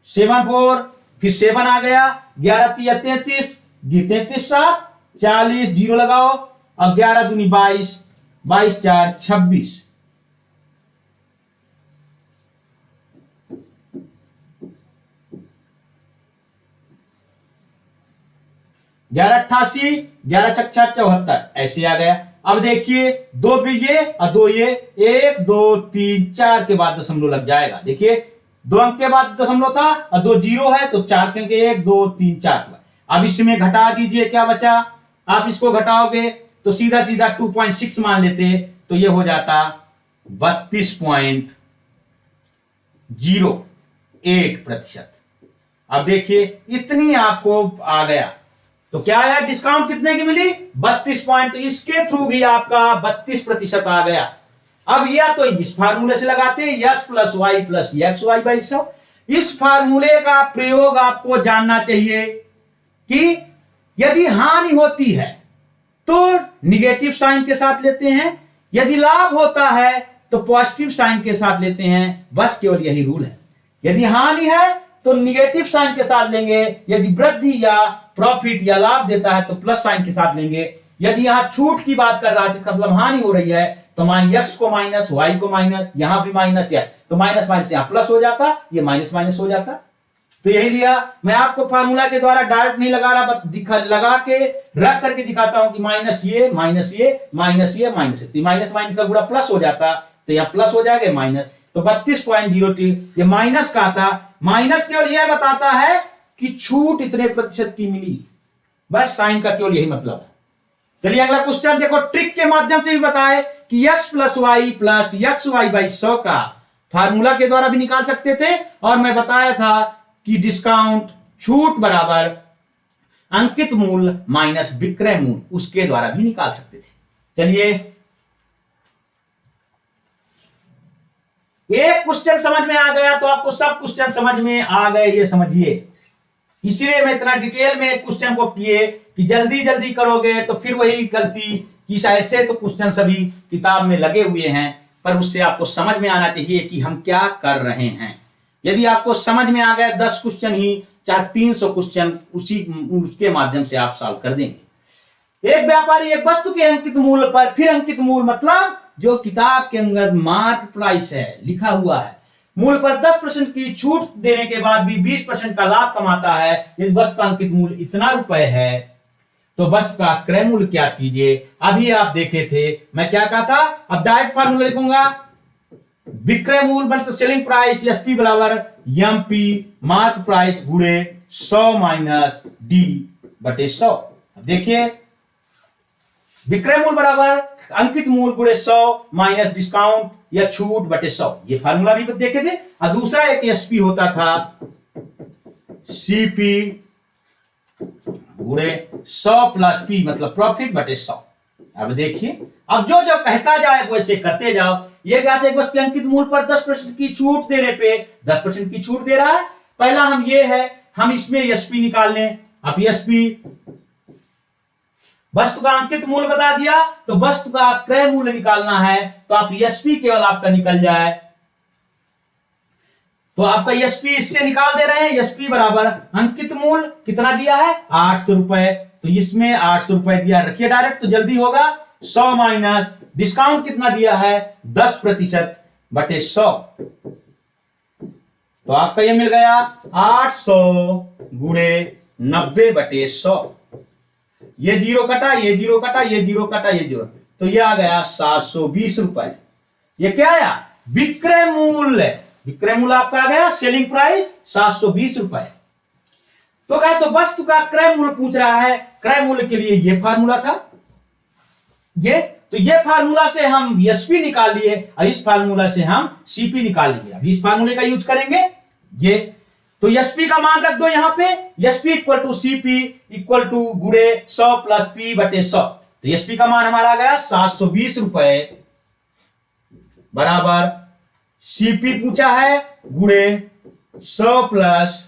74, फिर 7 आ गया, 11 3 33, 33 7 40, 0 लगाओ और 11 दूनी 22, 22 4 26। 1188, 11 छक्का 74, ऐसे आ गया। अब देखिए दो भी ये और दो ये, 1 2 3 4 के बाद दशमलव लग जाएगा। देखिए 2 अंक के बाद दशमलव था और 2 जीरो है तो 4 के अंक 1 2 3 4। अब इसमें घटा दीजिए, क्या बचा? आप इसको घटाओगे तो सीधा सीधा 2.6 मान लेते तो ये हो जाता 32.08%। अब देखिए इतनी आपको आ गया तो क्या है, डिस्काउंट कितने की मिली? 32 पॉइंट। इसके थ्रू भी आपका 32% आ गया। अब या तो इस फार्मूले से लगाते हैं x plus y plus x y by 100। इस फार्मूले का प्रयोग आपको जानना चाहिए कि यदि हानि होती है तो निगेटिव साइन के साथ लेते हैं, यदि लाभ होता है तो पॉजिटिव साइन के साथ लेते हैं। बस केवल यही रूल है। यदि हानि है तो निगेटिव साइन के साथ लेंगे, यदि वृद्धि या प्रॉफिट या लाभ देता है तो प्लस साइन के साथ लेंगे। यदि यहां छूट की बात कर रहा है जिसका मतलब हानि हो रही है तो x को माइनस, y को माइनस, यहां भी माइनस, या तो माइनस माइनस यहां प्लस हो जाता, ये माइनस माइनस हो जाता। तो यही लिया। मैं आपको फार्मूला के द्वारा डायरेक्ट नहीं लगा रहा, लगा के रख करके दिखाता हूं कि माइनस ये माइनस ये माइनस ये माइनस, तो माइनस माइनस का गुणा प्लस हो जाता तो यहां प्लस हो जाएगा माइनस। तो 32.03 ये माइनस का था। माइनस केवल यह बताता है कि छूट इतने प्रतिशत की मिली, बस साइन का केवल यही मतलब है। चलिए अगला क्वेश्चन देखो। ट्रिक के माध्यम से भी बताए कि x plus y plus x y by 100 का फार्मूला के द्वारा भी निकाल सकते थे, और मैं बताया था कि डिस्काउंट छूट बराबर अंकित मूल्य माइनस विक्रय मूल्य, उसके द्वारा भी निकाल सकते थे। चलिए एक क्वेश्चन समझ में आ गया तो आपको सब क्वेश्चन समझ में आ गए, ये समझिए। इसलिए मैं इतना डिटेल में क्वेश्चन को किए कि जल्दी जल्दी करोगे तो फिर वही गलती कि ऐसे तो क्वेश्चन सभी किताब में लगे हुए हैं, पर उससे आपको समझ में आना चाहिए कि हम क्या कर रहे हैं। यदि आपको समझ में आ गया 10 क्वेश्चन ही चाहे 300 क्वेश्चन उसके माध्यम से आप सॉल्व कर देंगे। एक व्यापारी एक वस्तु के अंकित मूल्य पर, फिर अंकित मूल्य मतलब जो किताब के अंदर मार्क प्राइस है लिखा हुआ है, मूल्य पर 10% की छूट देने के बाद भी 20% का लाभ कमाता है। यदि वस्तु का अंकित मूल्य इतना रुपए है तो वस्तु का क्रय मूल्य क्या कीजिए। अभी आप देखे थे मैं क्या कहा था, अब डायरेक्ट फार्मूला लिखूंगा। विक्रय मूल्य मतलब सेलिंग प्राइस एसपी बराबर एमपी मार्क प्राइस गुणे 100 माइनस डी बटे 100। देखिए विक्रय मूल्य बराबर अंकित मूल्य गुणे 100 माइनस डिस्काउंट या छूट बटे 100, ये फार्मूला भी देखे थे। और दूसरा एक एसपी होता था सीपी गुणे 100 प्लस पी मतलब प्रॉफिट बटे 100। अब देखिए अब जो जो कहता जाए वैसे करते जाओ। ये कहते हैं बस अंकित मूल्य पर 10% की छूट देने पे 10% की छूट दे रहा है। पहला हम ये है, हम इसमें एसपी निकाल लें। अब एसपी वस्तु का अंकित मूल्य बता दिया तो वस्तु का क्रय मूल्य निकालना है, तो आप एसपी केवल आपका निकल जाए तो आपका एसपी इससे निकाल दे रहे हैं। एसपी बराबर अंकित मूल्य कितना दिया है 800 रुपए, तो इसमें 800 रुपए दिया, रखिए डायरेक्ट तो जल्दी होगा। 100 माइनस डिस्काउंट कितना दिया है 10% बटे 100, तो आपका ये मिल गया 800 गुणे 90 बटे 100। ये जीरो कटा, ये जीरो कटा, ये जीरो कटा, ये जीरो, तो ये आ गया 720 रुपए। ये क्या आया विक्रय मूल्य। विक्रय मूल्य आपका आ गया सेलिंग प्राइस 720 रुपए। तो क्या तो वस्तु का क्रय मूल्य पूछ रहा है, क्रय मूल्य के लिए ये फार्मूला था ये, तो ये फार्मूला से हम एसपी निकाल लिए और इस फार्मूला से हम सीपी निकाल लिए। अभी इस फार्मूले का यूज करेंगे ये, तो एसपी का मान रख दो यहां पे, SP equal to CP equal to गुणे 100 प्लस पी बटे 100। तो एसपी का मान हमारा आ गया 720 रुपए बराबर सीपी पूछा है गुणे 100 प्लस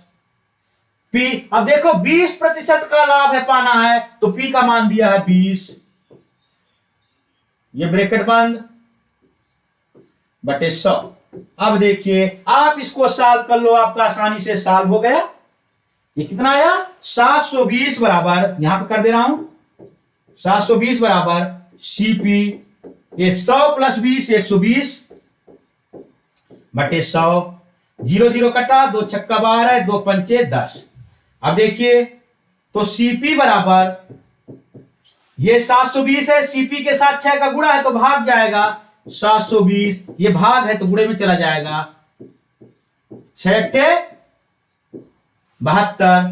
पी। अब देखो 20% का लाभ है पाना है तो पी का मान दिया है 20, ये ब्रैकेट बंद बटे 100। अब देखिए आप इसको सॉल्व कर लो, आपका आसानी से सॉल्व हो गया। ये कितना आया 720 बराबर, यहां पर कर दे रहा हूं 720 बराबर सीपी, ये 100 प्लस 20 120 बटे 100। 0 0 कटा, 2 छक्का 12, 2 पंचे 10। अब देखिए तो सीपी बराबर, ये 720 है, सीपी के साथ 6 का गुणा है तो भाग जाएगा 720, ये भाग है तो गुणे में चला जाएगा, 6 72,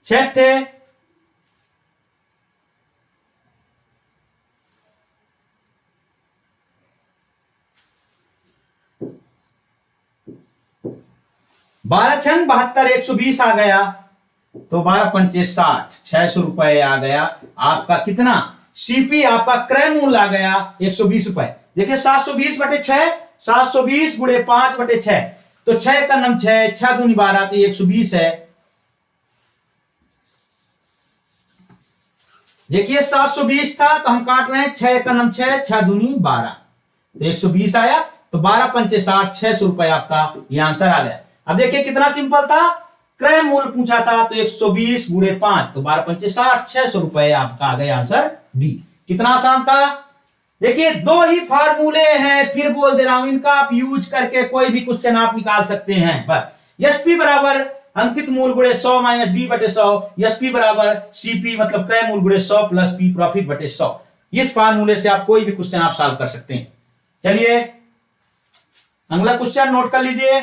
6 12 छंग 72, 120 आ गया, तो 12 पंचे 60, 600 रुपए आ गया आपका। कितना? सीपी आपका क्रय मूल्य आ गया 120 रुपए। देखिए 720 बटे 6, 720 गुणे 5 बटे 6, तो 6 का नम 6, 6 दूनी 12, तो 120 है। देखिए 720 था तो हम काट रहे हैं 6 का नम 6, 6 दूनी 12, तो 120 आया, तो 12 पंचे 60, 600 रुपए आपका ये आंसर आ गया। अब देखिए कितना सिंपल था, क्रय मूल्य पूछा था तो 120 गुणे 5, तो 12 पंचे 60, 600 रुपए आपका आ गया आंसर डी। कितना आसान था। देखिए दो ही फार्मूले हैं, फिर बोल दे रहा हूं, इनका आप यूज करके कोई भी क्वेश्चन आप निकाल सकते हैं। बस एसपी बराबर अंकित मूल गुणे 100 माइनस डी बटे 100, एसपी बराबर सीपी मतलब क्रय मूल गुणे 100 प्लस पी प्रॉफिट बटे 100। इस फार्मूले से आप कोई भी क्वेश्चन आप सॉल्व कर सकते हैं। चलिए अगला क्वेश्चन नोट कर लीजिए।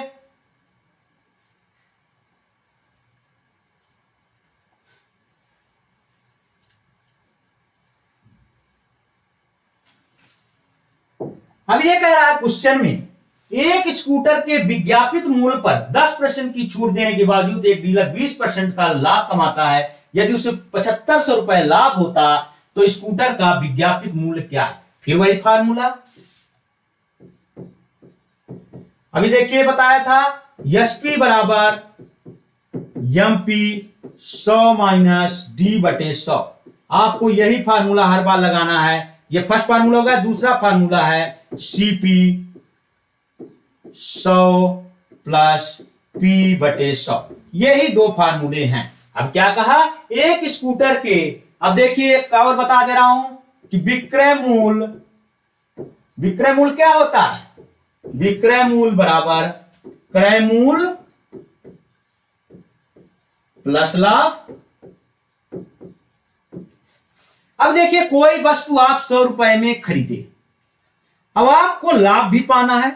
अब ये कह रहा है क्वेश्चन में, एक स्कूटर के विज्ञापित मूल्य पर 10% की छूट देने के बावजूद एक डीलर 20% का लाभ कमाता है। यदि उसे 7500 रुपए लाभ होता तो स्कूटर का विज्ञापित मूल्य क्या है? फिर वही फार्मूला। अभी देखिए बताया था एसपी बराबर एमपी 100 माइनस डी बटे 100। आपको यही फार्मूला हर बार लगाना है। ये फर्स्ट फार्मूला होगा। दूसरा फार्मूला है सीपी 100 प्लस पी बटे 100। यही दो फार्मूले हैं। अब क्या कहा, एक स्कूटर के, अब देखिए एक और बता दे रहा हूं कि विक्रय मूल्य क्या होता है? विक्रय मूल्य बराबर क्रय मूल्य प्लस लाभ। अब देखिए कोई वस्तु आप 100 रुपए में खरीदे, अब आपको लाभ भी पाना है,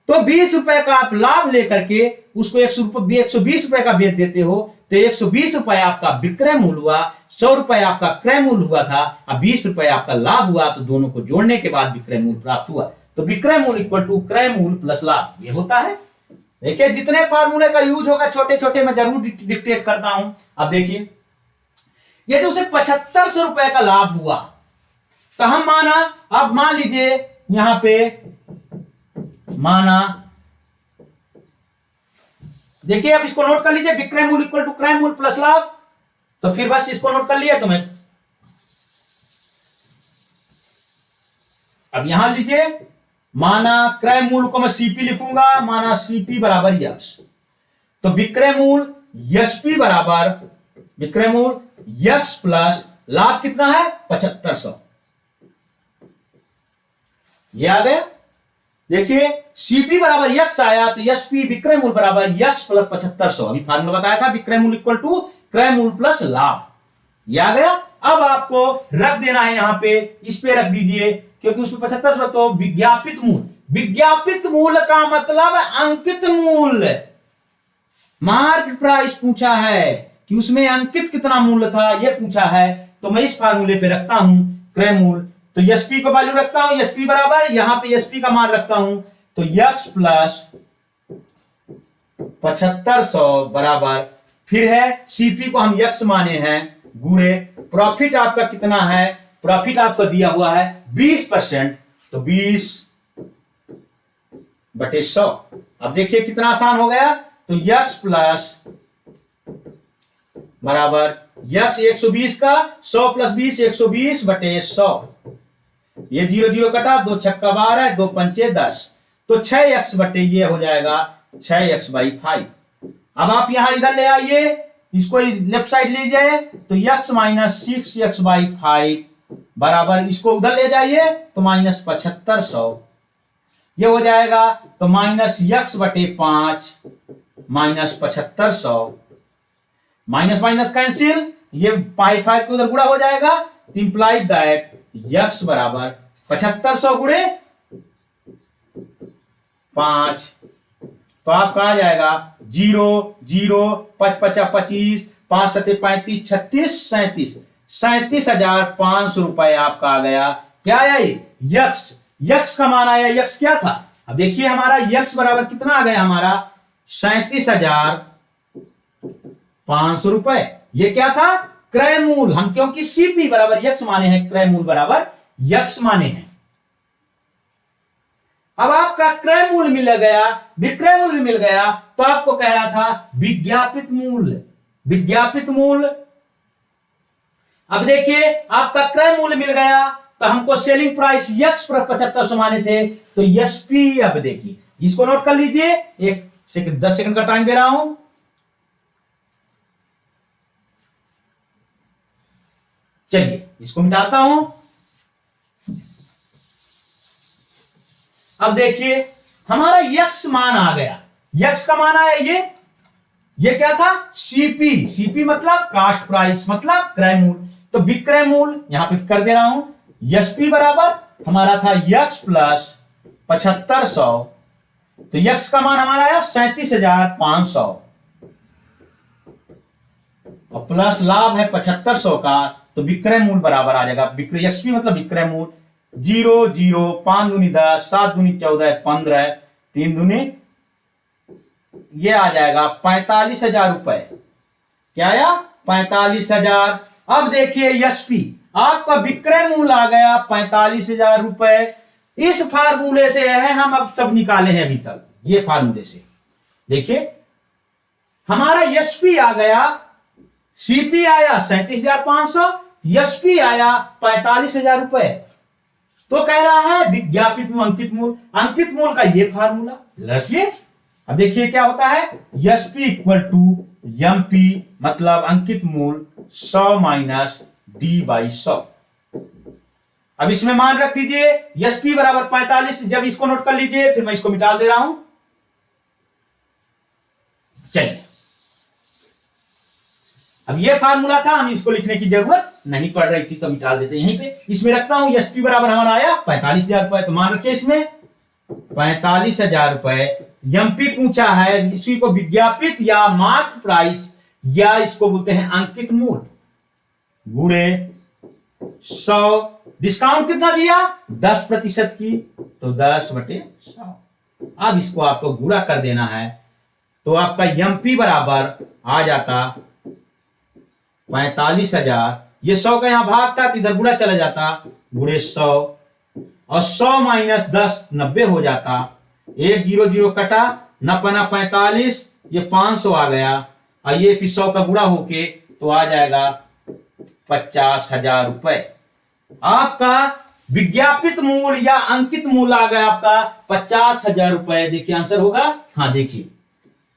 तो 20 रुपए का आप लाभ लेकर के उसको 120 रुपए का बेच देते हो, तो 120 रुपए आपका विक्रय मूल्य हुआ, 100 रुपए आपका क्रय मूल्य हुआ था, अब 20 रुपए आपका लाभ हुआ, तो दोनों को जोड़ने के बाद विक्रय मूल्य प्राप्त हुआ। तो विक्रय मूल्य इक्वल टू क्रय मूल्य प्लस लाभ, ये होता है। देखिए जितने फार्मूले का यूज होगा छोटे छोटे मैं जरूर डिक्टेट करता हूं। अब देखिए यदि उसे 7500 रुपए का लाभ हुआ, तो हम माना, अब मान लीजिए यहां पे माना, देखिए अब इसको नोट कर लीजिए, विक्रय मूल्य इक्वल टू क्रय मूल्य प्लस लाभ। तो फिर बस इसको नोट कर लिया तो मैं, अब यहां लीजिए, माना क्रय मूल्य को मैं सीपी लिखूंगा, माना सीपी बराबर यक्स, तो विक्रय मूल्य एसपी बराबर विक्रय मूल्य यक्स प्लस लाभ कितना है 7500, ये आ गया। देखिए सीपी बराबर यक्स आया, तो एसपी विक्रय मूल्य बराबर यक्स प्लस 7500। अभी फार्मूला बताया था विक्रय मूल्य इक्वल टू क्रय मूल्य प्लस लाभ, ये आ गया। अब आपको रख देना है यहां पे, इस पे रख दीजिए, क्योंकि उसमें 7500 तो विज्ञापित मूल्य, विज्ञापित मूल्य का मतलब अंकित मूल्य, मार्केट प्राइस पूछा है कि उसमें अंकित कितना मूल्य था ये पूछा है, तो मैं इस फार्मूले पे रखता हूं क्रय मूल्य, तो एसपी को वैल्यू रखता हूं, एसपी बराबर यहां पे एसपी का मान रखता हूं, तो यक्स प्लस 7500 बराबर, फिर है सीपी को हम यक्स माने हैं, गुणे प्रॉफिट आपका कितना है, प्रॉफिट आपका दिया हुआ है 20%, तो 20 बटे 100। अब देखिए कितना आसान हो गया, तो यक्स प्लस बराबर यक्स 120 का 100 प्लस 20 120 बटे 100, ये 0 0 कटा, 2 छक्का 12, 2 पंचे 10, तो 6x बटे ये हो जाएगा 6x बाई 5। अब आप यहां इधर ले आइए, इसको लेफ्ट साइड ले जाइए, तो x माइनस 6x बाई 5 बराबर, इसको उधर ले जाइए तो माइनस 7500, ये हो जाएगा, तो माइनस x बटे 5 माइनस 7500, माइनस माइनस कैंसिल, ये 5 के उधर गुणा हो जाएगा, तो इंप्लाई दैट यक्स बराबर 7500 गुणे 5, तो आपका आ जाएगा 0 0 5 5 25 5 7 35 36 37 37,500 रुपए आपका आ गया। क्या आया ये? यक्स। यक्स का मान आया। यक्स क्या था? अब देखिए हमारा यक्स बराबर कितना आ गया हमारा 37,500 रुपए। ये क्या था? क्रय मूल। हम क्योंकि सीपी बराबर यक्स माने हैं, क्रय मूल बराबर यक्स माने हैं। अब आपका क्रय मूल मिल गया, विक्रय मूल भी मिल गया, तो आपको कह रहा था विज्ञापित मूल्य। विज्ञापित मूल्य। अब देखिए आपका क्रय मूल्य मिल गया, तो हमको सेलिंग प्राइस यक्स पर 7500 माने थे, तो एसपी। अब देखिए इसको नोट कर लीजिए, 10 सेकंड का टाइम दे रहा हूं। चलिए इसको मिटाता हूं। अब देखिए हमारा यक्स मान आ गया। यक्स का मान आया ये क्या था? सीपी। सीपी मतलब कास्ट प्राइस, मतलब क्रय मूल्य। तो विक्रय मूल्य यहां पे कर दे रहा हूं। एसपी बराबर हमारा था यक्स प्लस 7500, तो यक्स का मान हमारा आया 37,500 और प्लस लाभ है 7500 का, तो विक्रय मूल्य बराबर आ जाएगा विक्रय एसपी मतलब विक्रय मूल्य 0 0 5 दूनी 10 7 दूनी 14 15 3 दूनी, ये आ जाएगा 45,000 रुपए। क्या आया? 45,000। अब देखिए एसपी, आपका विक्रय मूल्य आ गया 45,000 रुपए। इस फार्मूले से है हम अब सब निकाले हैं अभी तक, ये फार्मूले से देखिए हमारा एसपी आ गया, सीपी आया 37,500, एसपी आया 45,000 रुपए। तो कह रहा है विज्ञापित मूल्य अंकित मूल्य। अंकित मूल्य का ये फार्मूला रखिए। अब देखिए क्या होता है, एसपी इक्वल टू एमपी मतलब अंकित मूल्य 100 माइनस डी बाई 100। अब इसमें मान रख दीजिए एसपी बराबर 45। जब इसको नोट कर लीजिए, फिर मैं इसको मिटा दे रहा हूं। चलिए अब ये फार्मूला था, हम इसको लिखने की जरूरत नहीं पड़ रही थी, तो मिटा देते यहीं पे। इसमें रखता हूं एसपी बराबर हमारा आया 45,000 रुपए, तो मान रखिए इसमें 45,000 रुपए। एमपी पूछा है, इसी को विज्ञापित या मार्क प्राइस या इसको बोलते हैं अंकित मूल्य गुणे 100। डिस्काउंट कितना दिया? 10% की, तो 10/100। अब इसको आपको गुणा कर देना है, तो आपका एमपी बराबर आ जाता 45,000। ये 100 का यहां भाग था, तो इधर गुणा चला जाता, गुणे 100 और 100 माइनस 10 90 हो जाता। 1 0 0 कटा, 9 45, ये 500 आ गया, और ये फिर 100 का गुणा होके तो आ जाएगा 50,000 रुपए। आपका विज्ञापित मूल्य या अंकित मूल्य आ गया आपका 50,000 रुपए। देखिए आंसर होगा, हाँ देखिए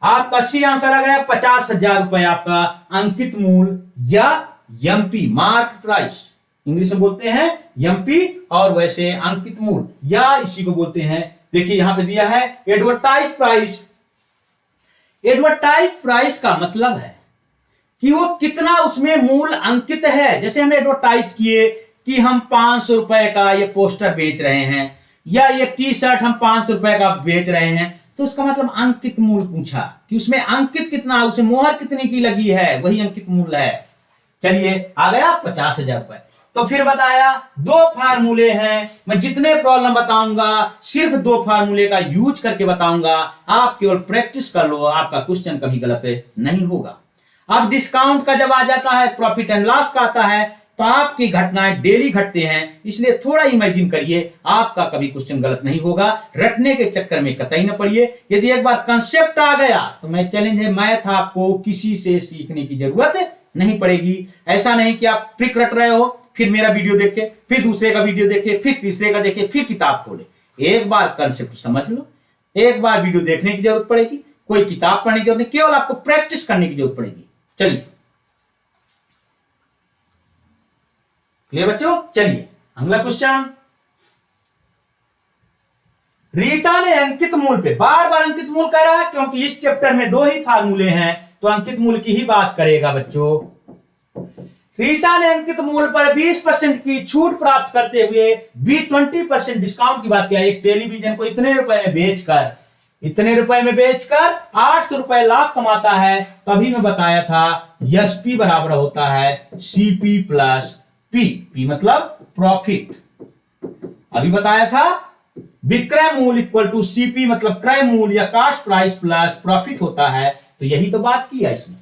आपका सी आंसर आ गया 50,000 रुपए आपका अंकित मूल्य या एमपी मार्क प्राइस। इंग्लिश में बोलते हैं एमपी और वैसे अंकित मूल्य या इसी को बोलते हैं। देखिए यहां पे दिया है एडवर्टाइज प्राइस। एडवर्टाइज प्राइस का मतलब है कि वो कितना उसमें मूल्य अंकित है। जैसे हमने एडवर्टाइज किए कि हम 500 रुपए का ये पोस्टर बेच रहे हैं या ये टी शर्ट हम 500 रुपए का बेच रहे हैं, तो उसका मतलब अंकित मूल्य पूछा कि उसमें अंकित कितना, उसे मोहर कितने की लगी है, वही अंकित मूल्य है। चलिए आ गया 50,000 रुपए। तो फिर बताया 2 फार्मूले हैं, मैं जितने प्रॉब्लम बताऊंगा सिर्फ 2 फार्मूले का यूज करके बताऊंगा। आप केवल प्रैक्टिस कर लो, आपका क्वेश्चन कभी गलत नहीं होगा। अब डिस्काउंट का जब आ जाता है, प्रॉफिट एंड लॉस का आता है, तो आपकी घटनाएं डेली घटते हैं, इसलिए थोड़ा इमेजिन करिए, आपका कभी क्वेश्चन गलत नहीं होगा। रटने के चक्कर में कतई न पड़िए। यदि एक बार कंसेप्ट आ गया तो मैं चैलेंज है, मैथ आपको किसी से सीखने की जरूरत नहीं पड़ेगी। ऐसा नहीं कि आप ट्रिक रट रहे हो, फिर मेरा वीडियो देखे, फिर दूसरे का वीडियो देखे, फिर तीसरे का देखे, फिर किताब खोले। एक बार कंसेप्ट समझ लो, एक बार वीडियो देखने की जरूरत पड़ेगी, कोई किताब पढ़ने की जरूरत नहीं, केवल आपको प्रैक्टिस करने की जरूरत पड़ेगी। चलिए क्लियर बच्चों? चलिए अगला क्वेश्चन। रीता ने अंकित मूल्य पे बार बार अंकित मूल्य कह रहा है, क्योंकि इस चैप्टर में 2 ही फार्मूले हैं, तो अंकित मूल्य की ही बात करेगा बच्चों। रीता ने अंकित मूल्य पर 20% की छूट प्राप्त करते हुए 20% डिस्काउंट की बात किया। एक टेलीविजन को इतने रुपए में बेचकर 800 रुपए लाभ कमाता है। तभी मैं बताया था एसपी बराबर होता है सीपी प्लस पी। पी मतलब प्रॉफिट। अभी बताया था विक्रय मूल्य इक्वल टू सीपी मतलब क्रय मूल्य या कास्ट प्राइस प्लस प्रॉफिट होता है। तो यही तो बात की है इसमें।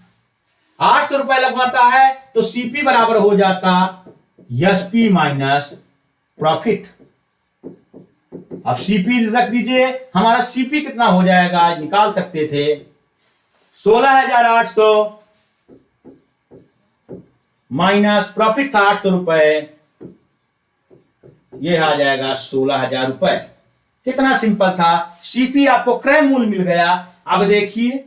800 रुपए लगवाता है तो सीपी बराबर हो जाता एसपी माइनस प्रॉफिट। अब सीपी रख दीजिए, हमारा सीपी कितना हो जाएगा निकाल सकते थे 16,800 माइनस प्रॉफिट था 800 रुपए, यह आ जाएगा 16,000 रुपए। कितना सिंपल था। सीपी आपको क्रय मूल्य मिल गया। अब देखिए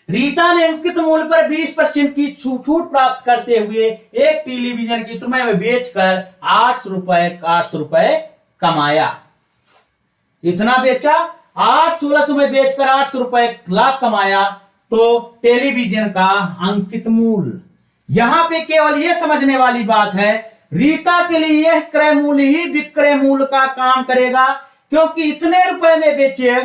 रीता ने अंकित मूल्य पर 20% की छूट प्राप्त करते हुए एक टेलीविजन की तुलना में बेचकर 800 रुपए कमाया। इतना बेचा, 1600 में बेचकर 800 रुपए लाभ कमाया। तो टेलीविजन का अंकित मूल्य, यहां पे केवल यह समझने वाली बात है रीता के लिए यह क्रय मूल्य ही विक्रय मूल्य का काम करेगा, क्योंकि इतने रुपए में बेचे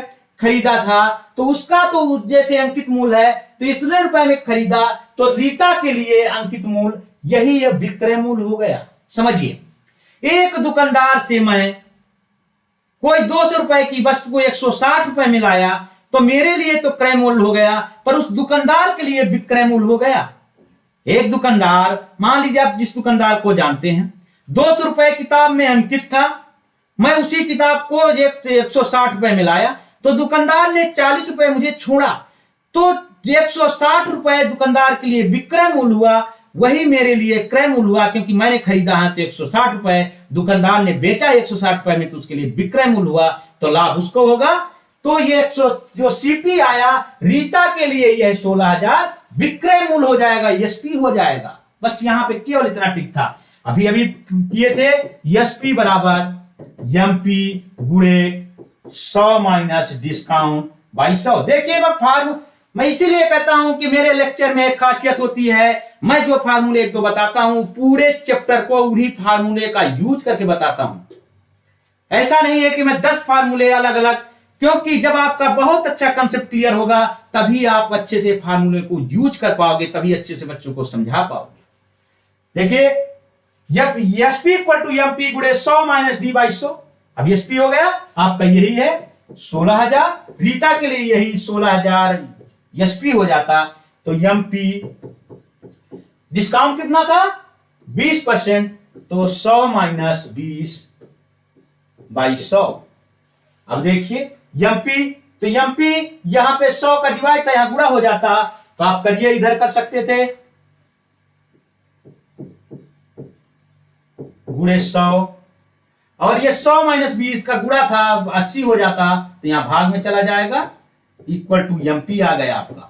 खरीदा था तो उसका तो जैसे अंकित मूल्य है, तो इतने रुपए में खरीदा तो रीता के लिए अंकित मूल्य यही विक्रय मूल्य हो गया। समझिए, एक दुकानदार से मैं कोई 200 रुपए की वस्तु को 160 रुपए में लाया तो मेरे लिए तो क्रय मूल्य हो गया, पर उस दुकानदार के लिए विक्रय मूल्य हो गया। एक दुकानदार, मान लीजिए आप जिस दुकानदार को जानते हैं, 200 रुपए किताब में अंकित था, मैं उसी किताब को 160 रुपए में लाया तो दुकानदार ने 40 रुपए मुझे छोड़ा, तो 160 रुपए दुकानदार के लिए विक्रय मूल्य हुआ, वही मेरे लिए क्रय मूल्य हुआ, क्योंकि मैंने खरीदा है तो 160 रुपए, दुकानदार ने बेचा 160 रुपए में तो उसके लिए विक्रय मूल्य हुआ, तो लाभ उसको होगा। तो ये जो सीपी आया रीता के लिए यह 16,000 विक्रय मूल्य हो जाएगा, एसपी हो जाएगा। बस यहां पे केवल इतना ठीक था। अभी किए थे एसपी बराबर एमपी गुणे 100 माइनस डिस्काउंट बाई 100। देखिए मैं इसीलिए कहता हूं कि मेरे लेक्चर में एक खासियत होती है, मैं जो फार्मूले एक दो बताता हूं पूरे चैप्टर को उन्हीं फार्मूले का यूज करके बताता हूं। ऐसा नहीं है कि मैं 10 फार्मूले अलग अलग, क्योंकि जब आपका बहुत अच्छा कंसेप्ट क्लियर होगा तभी आप अच्छे से फार्मूले को यूज कर पाओगे, तभी अच्छे से बच्चों को समझा पाओगे। देखिए एसपी इक्वल टू एमपी गुणे 100 माइनस डी बाई 100। अब एसपी हो गया आपका, यही है 16,000, रीता के लिए यही 16,000 एसपी हो जाता। तो एमपी डिस्काउंट कितना था 20%, तो 100 माइनस 20 बाई 100। अब देखिए एमपी, तो एमपी यहां पे 100 का डिवाइड था, यहां गुणा हो जाता, तो आप करिए इधर कर सकते थे गुणे 100, और ये 100 माइनस 20 का गुणा था 80 हो जाता, तो यहां भाग में चला जाएगा, इक्वल टू एमपी आ गया आपका,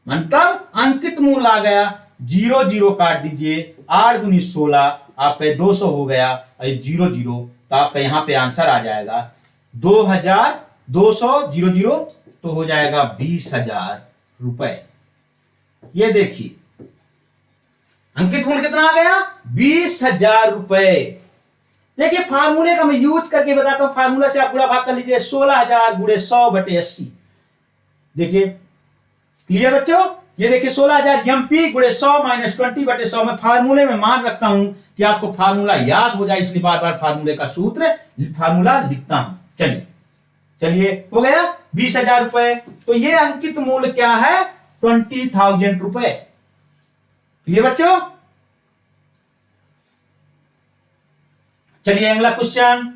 मतलब अंकित मूल्य आ गया। 0 0 काट दीजिए, 8 दूनी 16, आपका 200 हो गया, 0 0, तो आपका यहां पे आंसर आ जाएगा 2,200 0 0, तो हो जाएगा 20,000 रुपए। ये देखिए अंकित मूल्य कितना आ गया 20,000 रुपए। देखिए फार्मूले का मैं यूज करके बताता हूं, फार्मूला से आप गुणा भाग कर लीजिए, 16,000 गुणे 100 बटे 80। देखिए क्लियर बच्चों, ये देखिए 16,000 एमपी गुणे 100 माइनस 20 बटे 100। मैं फार्मूले में मान रखता हूं कि आपको फार्मूला याद हो जाए, इसलिए बार बार फार्मूले का सूत्र फार्मूला लिखता हूं। चलिए हो गया 20,000 रुपए। तो ये अंकित मूल्य क्या है 20,000 रुपए। क्लियर बच्चों, चलिए अगला क्वेश्चन।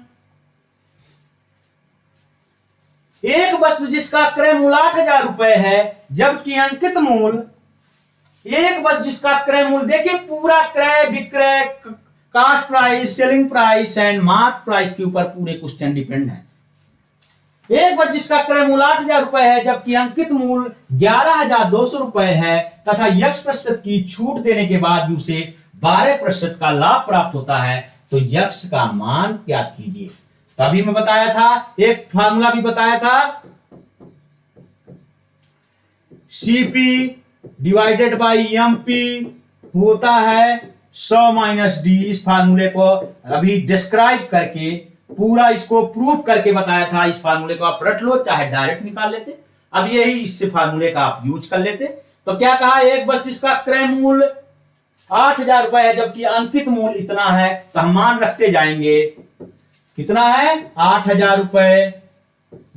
एक वस्तु जिसका क्रय मूल्य 8,000 रुपए है, जबकि अंकित मूल्य एक वस्तु जिसका क्रय मूल्य, देखिए पूरा क्रय विक्रय cost price selling price and mark price के ऊपर पूरे क्वेश्चन डिपेंड है। एक वस्तु जिसका क्रय मूल्य 8,000 रुपए है, जबकि अंकित मूल्य 11,200 रुपए है तथा x% की छूट देने के बाद भी उसे 12% का लाभ प्राप्त होता है, तो x का मान क्या कीजिए। तभी मैं बताया था, एक फार्मूला भी बताया था, सीपी डिवाइडेड बाई एमपी होता है 100 माइनस डी। इस फार्मूले को अभी डिस्क्राइब करके पूरा इसको प्रूफ करके बताया था। इस फार्मूले को आप रट लो, चाहे डायरेक्ट निकाल लेते। अब यही इससे फार्मूले का आप यूज कर लेते। तो क्या कहा, एक वस्तु जिसका क्रय मूल्य 8,000 रुपए है जबकि अंकित मूल्य इतना है, तो हम मान रखते जाएंगे। कितना है, 8,000 रुपए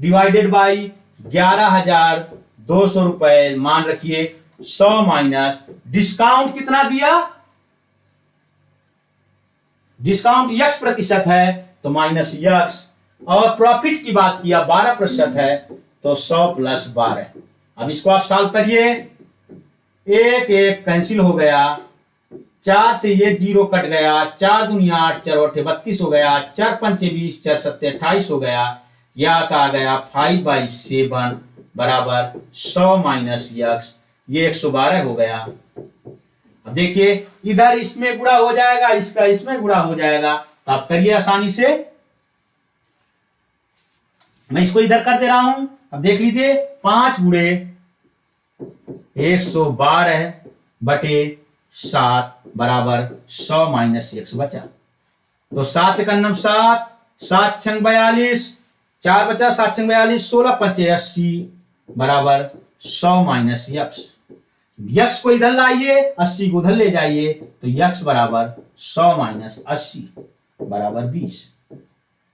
डिवाइडेड बाई 11,200 रुपए, मान रखिए 100 माइनस डिस्काउंट कितना दिया, डिस्काउंट x% है तो माइनस x, और प्रॉफिट की बात किया 12% है तो 100 प्लस 12। अब इसको आप सॉल्व करिए, एक एक कैंसिल हो गया, 4 से ये 0 कट गया, 4 दूनी 8, 4 8 32 हो गया, 4 पंचे 20, 4 7 28 हो गया, या का आ गया 5/7 बराबर 100 माइनस x, ये 112 हो गया। अब देखिए इधर इसमें गुणा हो जाएगा, इसका इसमें गुणा हो जाएगा, तो आप करिए आसानी से। मैं इसको इधर कर दे रहा हूं। अब देख लीजिए 5 गुणे 112 बटे 7 बराबर 100 माइनस x बचा। तो 7 का नम 7, 7 छंग 42, 4 बचा, 7 छंग 42, 16 पंचे 80 बराबर 100 माइनस x। यक्स को इधर लाइए, 80 को उधर ले जाइए, तो यक्स बराबर 100 माइनस 80 बराबर 20।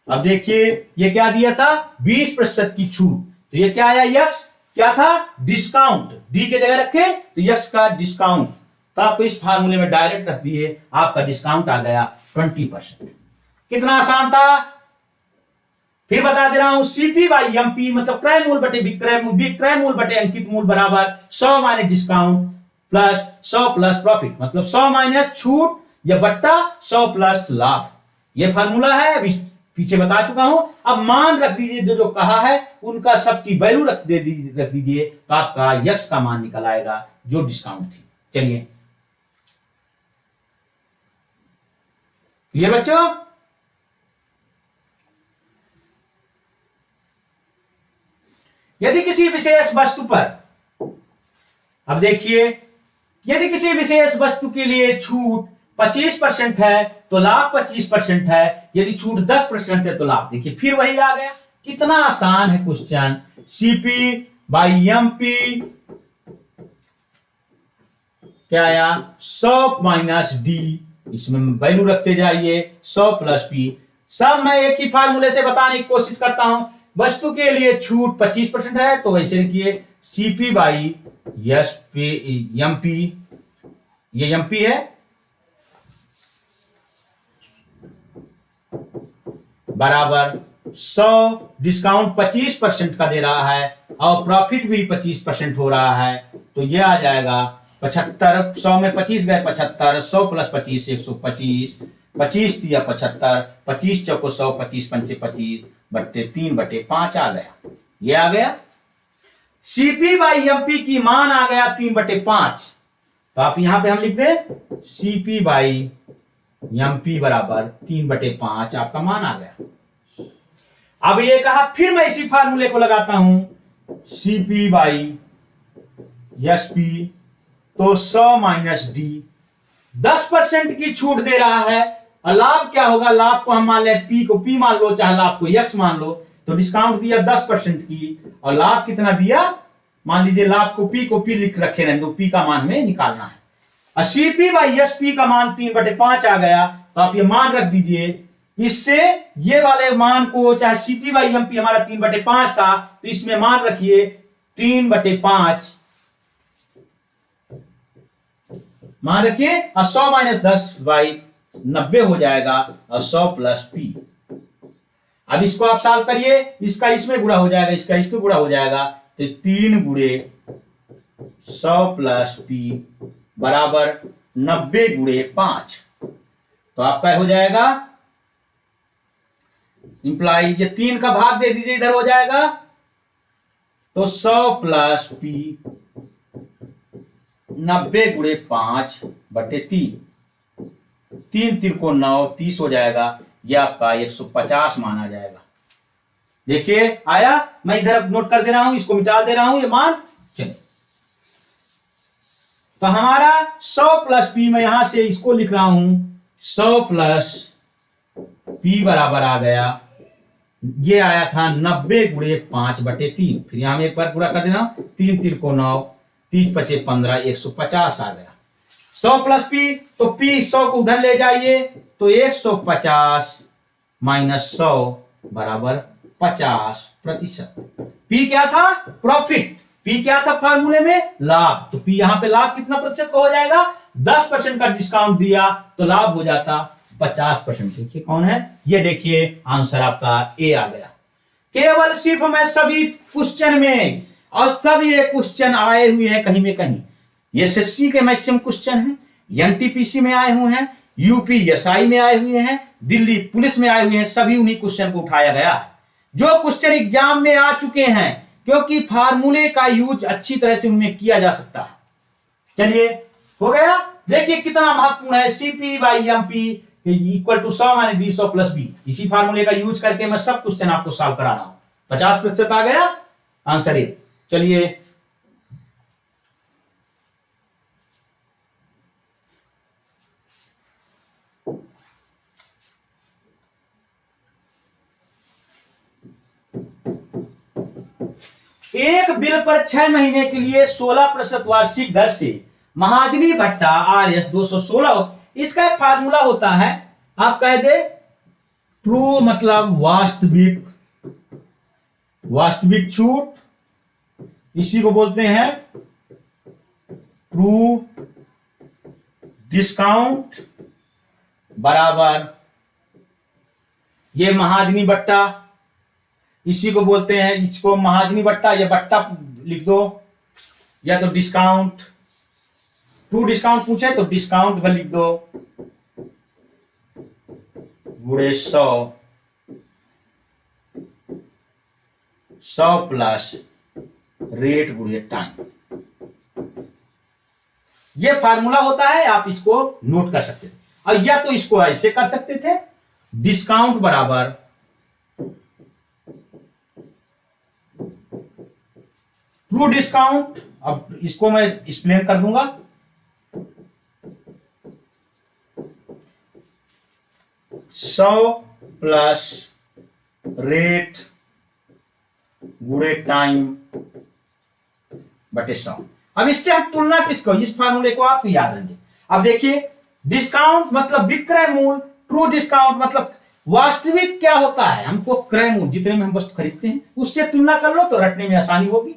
अब देखिए ये क्या दिया था, 20% की छूट, तो ये क्या आया, यक्स क्या था, डिस्काउंट, डी के जगह रखे तो यक्स का डिस्काउंट, तो आपको इस फार्मूले में डायरेक्ट रख दिए, आपका डिस्काउंट आ गया 20%। कितना आसान था। फिर बता दे रहा हूं, सीपी बाई एमपी मतलब क्रय मूल्य बटे विक्रय मूल्य बटे अंकित मूल्य बराबर 100 minus discount plus 100 plus profit, मतलब 100 माइनस छूट या बट्टा 100 प्लस लाभ। ये फार्मूला है, अभी पीछे बता चुका हूं। अब मान रख दीजिए, जो कहा है उनका सबकी वैल्यू रख दीजिए, तो आपका यक्स का मान निकल आएगा जो डिस्काउंट थी। चलिए क्लियर बच्चों। यदि किसी विशेष वस्तु पर, अब देखिए, यदि किसी विशेष वस्तु के लिए छूट 25% है तो लाभ 25% है, यदि छूट 10% है तो लाभ, देखिए फिर वही आ गया। कितना आसान है क्वेश्चन। सीपी बाई एमपी क्या आया, 100 माइनस डी, इसमें वैल्यू रखते जाइए, 100 प्लस पी। सब मैं एक ही फार्मूले से बताने की कोशिश करता हूं। वस्तु के लिए छूट 25% है तो वैसे लिखिए सीपी बाई एमपी, ये एमपी है, बराबर 100, डिस्काउंट 25% का दे रहा है और प्रॉफिट भी 25% हो रहा है, तो ये आ जाएगा 75। 100 में 25 गए 75, 100 प्लस 25 125, 25 दिया 75, 25 चौको 100, 25 पंचे 25 बट्टे 3/5 आ गया। ये आ गया सीपी बाई एमपी की मान आ गया 3/5। तो आप यहां पे हम लिख दे सीपी बाई एमपी बराबर 3/5 आपका मान आ गया। अब ये कहा, फिर मैं इसी फार्मूले को लगाता हूं, सीपी बाई एसपी, तो 100 माइनस डी, 10% की छूट दे रहा है। और लाभ क्या होगा, लाभ को हम मान ले पी को पी मान लो, चाहे लाभ को एक्स मान लो, तो डिस्काउंट दिया 10% की, और लाभ कितना दिया, मान लीजिए लाभ को पी लिख रखे रहें, तो पी का मान हमें निकालना है। और सीपी बाई एसपी का मान 3/5 आ गया, तो आप ये मान रख दीजिए। इससे ये वाले मान को, चाहे सीपी बाई एमपी हमारा 3/5 था, तो इसमें मान रखिए 3/5 मान रखिए, और 100 माइनस 10 बाई 90 हो जाएगा, और 100 प्लस पी। अब इसको आप सॉल्व करिए, इसका इसमें गुणा हो जाएगा, इसका इसमें गुणा हो जाएगा, तो 3 गुणे 100 प्लस पी बराबर 90 गुणे 5। तो आपका हो जाएगा इंप्लाई, ये 3 का भाग दे दीजिए, इधर हो जाएगा, तो 100 प्लस पी 90 गुणे 5/3, 3 तिरको 9, 30 हो जाएगा। यह आपका 150 मान आ जाएगा। देखिए आया, मैं इधर नोट कर दे रहा हूं, इसको मिटा दे रहा हूं ये मान। चलिए तो हमारा 100 प्लस पी, मैं यहां से इसको लिख रहा हूं 100 प्लस पी बराबर आ गया, ये आया था 90 गुणे 5/3। फिर यहां में एक बार पूरा कर देना, 3 3 को 9, 3 5 15, 150 आ गया। 100 प्लस पी, तो पी 100 को उधर ले जाइए तो 150 माइनस 100 बराबर 50%। पी क्या था? प्रॉफिट। पी क्या था फार्मूले में? लाभ। तो पी यहां पे लाभ कितना प्रतिशत का हो जाएगा? 10% का डिस्काउंट दिया तो लाभ हो जाता 50%। देखिए कौन है ये, देखिए आंसर आपका ए आ गया। केवल सिर्फ मैं सभी क्वेश्चन में, और सब ये क्वेश्चन आए हुए हैं कहीं में कहीं, ये एसएससी के मैक्सिमम क्वेश्चन हैं, एनटीपीसी में आए हुए हैं, यूपीएसआई में आए हुए हैं, दिल्ली पुलिस में आए हुए हैं, सभी उन्हीं क्वेश्चन को उठाया गया है जो क्वेश्चन एग्जाम में आ चुके हैं, क्योंकि फार्मूले का यूज अच्छी तरह से उनमें किया जा सकता है। चलिए हो गया। देखिए कितना महत्वपूर्ण है, CP by MP equal to 100 minus D 100 plus B. इसी फार्मूले का यूज करके मैं सब क्वेश्चन आपको सॉल्व करा रहा हूं। 50% आ गया आंसर ए। चलिए एक बिल पर 6 महीने के लिए 16% वार्षिक दर से महाजनी भट्टा RS 216, इसका एक फार्मूला होता है, आप कह दे ट्रू मतलब वास्तविक, वास्तविक छूट, इसी को बोलते हैं ट्रू डिस्काउंट बराबर ये महाजनी बट्टा, इसी को बोलते हैं, इसको महाजनी बट्टा या बट्टा लिख दो, या तो डिस्काउंट, ट्रू डिस्काउंट पूछे तो डिस्काउंट भी लिख दो, गुणे 100, 100 प्लस रेट गुणे टाइम। ये फार्मूला होता है, आप इसको नोट कर सकते थे, और या तो इसको ऐसे कर सकते थे, डिस्काउंट बराबर ट्रू डिस्काउंट। अब इसको मैं एक्सप्लेन कर दूंगा, सौ प्लस रेट गुणे टाइम बटे 100। अब इससे हम तुलना किसको, इस फार्मूले को आप याद रखेंगे। अब देखिए डिस्काउंट मतलब विक्रय मूल्य, ट्रू डिस्काउंट मतलब वास्तविक क्या होता है, हमको क्रय मूल्य जितने में हम वस्तु खरीदते हैं उससे तुलना कर लो तो रटने में आसानी होगी।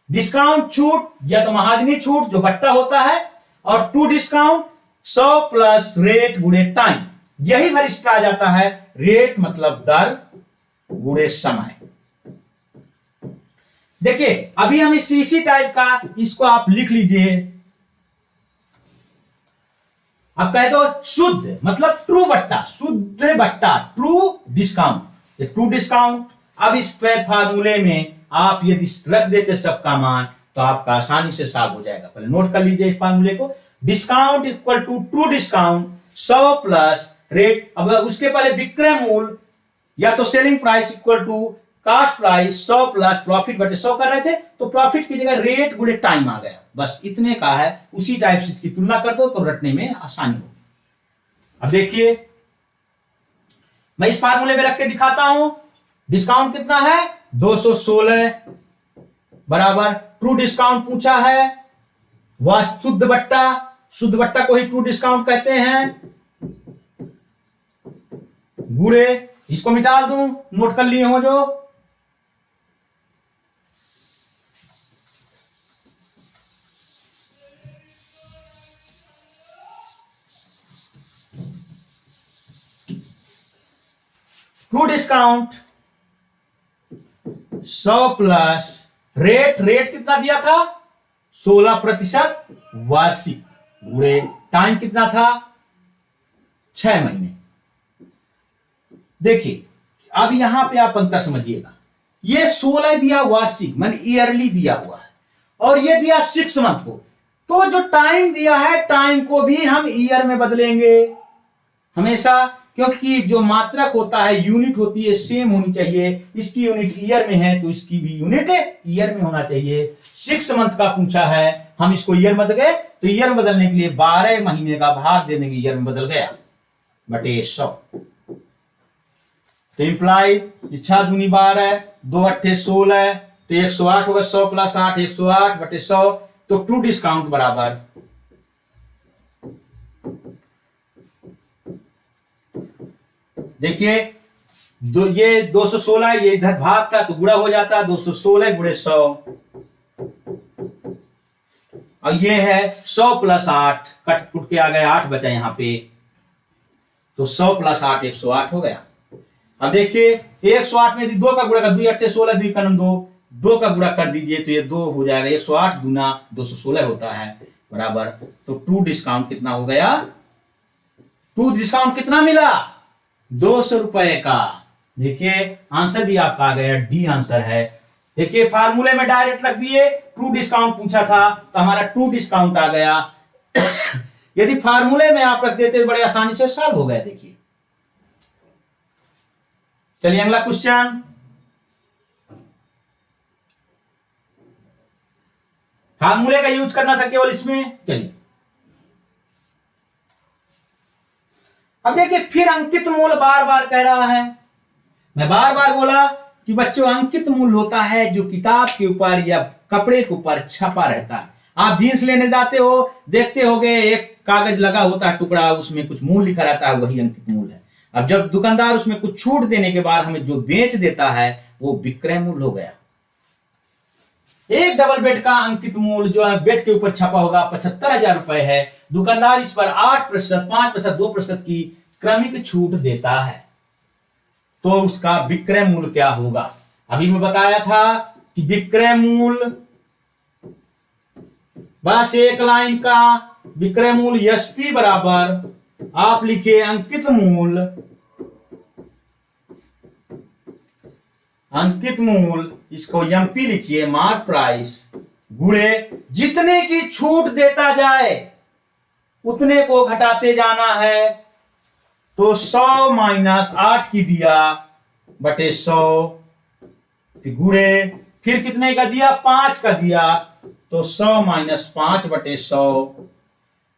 डिस्काउंट छूट या तो महाजनी छूट जो बट्टा होता है, और ट्रू डिस्काउंट 100 प्लस रेट गुणे टाइम, यही वरिष्ठ आ जाता है। रेट मतलब दर गुणे समय। देखिए अभी हम इसी टाइप का, इसको आप लिख लीजिए, अब कह दो शुद्ध मतलब ट्रू बट्टा, शुद्ध बट्टा ट्रू डिस्काउंट, ये ट्रू डिस्काउंट। अब इस फार्मूले में आप यदि रख देते सबका मान तो आपका आसानी से सॉल्व हो जाएगा। पहले नोट कर लीजिए इस फार्मूले को, discount equal to true discount 100 plus rate, अब उसके पहले विक्रय मूल्य या तो selling price equal to cost price 100 plus profit बटे 100 कर रहे थे, तो प्रॉफिट की जगह रेट गुणे टाइम आ गया, बस इतने का है। उसी टाइप से इसकी तुलना कर दो तो रटने में आसानी होगी। अब देखिए मैं इस फार्मूले में रख के दिखाता हूं, डिस्काउंट कितना है 216 बराबर ट्रू डिस्काउंट पूछा है, वह शुद्ध बट्टा, शुद्ध बट्टा को ही ट्रू डिस्काउंट कहते हैं, गुणे, इसको मिटा दूं, नोट कर लिए हो जो, true discount 100 plus rate, rate कितना दिया था 16% वार्षिक, गुणे टाइम कितना था 6 महीने। देखिए अब यहां पे आप अंतर समझिएगा, ये 16 दिया वार्षिक मान ईयरली दिया हुआ है, और ये दिया 6 मंथ को, तो जो टाइम दिया है टाइम को भी हम ईयर में बदलेंगे हमेशा। क्योंकि जो मात्रक होता है, यूनिट होती है, सेम होनी चाहिए। इसकी यूनिट ईयर में है तो इसकी भी यूनिट ईयर में होना चाहिए। 6 मंथ का पूछा है, हम इसको ईयर में बदल गए तो ईयर में बदलने के लिए 12 महीने का भाग दे देंगे, ईयर में बदल गया बटे 100। तो इंप्लाई 6 दूनी 12, 2 अट्ठे 16, तो 108 होगा। 100 प्लस 8 108 बटे 100। तो ट्रू डिस्काउंट बराबर देखिए ये 216, ये इधर भाग का तो गुणा हो जाता है, 216 गुणे 100, और ये है 100 प्लस 8, कट कुट के आ गया 8 बचा यहाँ पे, तो 100 प्लस 8 108 हो गया। अब देखिए 108 में 2 का गुणा कर, 2 अट्ठे 16, 2 कनम 2, 2 का गुणा कर दीजिए तो ये 2 हो जाएगा। 108 दूना 216 होता है बराबर। तो ट्रू डिस्काउंट कितना हो गया? ट्रू डिस्काउंट कितना मिला? 200 रुपए का। देखिए आंसर भी आपका आ गया, डी आंसर है। देखिए फार्मूले में डायरेक्ट रख दिए, ट्रू डिस्काउंट पूछा था तो हमारा ट्रू डिस्काउंट आ गया। यदि फार्मूले में आप रख देते तो बड़े आसानी से सॉल्व हो गया। देखिए चलिए अगला क्वेश्चन। फार्मूले का यूज करना था केवल इसमें। चलिए अब देखिए फिर अंकित मूल बार बार कह रहा है। मैं बार बार बोला कि बच्चों अंकित मूल होता है जो किताब के ऊपर या कपड़े के ऊपर छपा रहता है। आप जींस लेने जाते हो, देखते होगे एक कागज लगा होता है टुकड़ा, उसमें कुछ मूल लिखा रहता है, वही अंकित मूल है। अब जब दुकानदार उसमें कुछ छूट देने के बाद हमें जो बेच देता है वो विक्रय मूल्य हो गया। एक डबल बेड का अंकित मूल्य जो है बेड के ऊपर छपा होगा 75,000 रुपए है। दुकानदार इस पर 8%, 5%, 2% की क्रमिक छूट देता है, तो उसका विक्रय मूल्य क्या होगा? अभी मैं बताया था कि विक्रय मूल्य बस एक लाइन का विक्रय मूल्य एसपी बराबर आप लिखिए अंकित मूल्य, अंकित मूल्य इसको एमपी लिखिए मार्क प्राइस, गुणे जितने की छूट देता जाए उतने को घटाते जाना है। तो 100 माइनस 8 की दिया बटे 100, गुणे फिर कितने का दिया? 5 का दिया, तो 100 माइनस 5 बटे 100,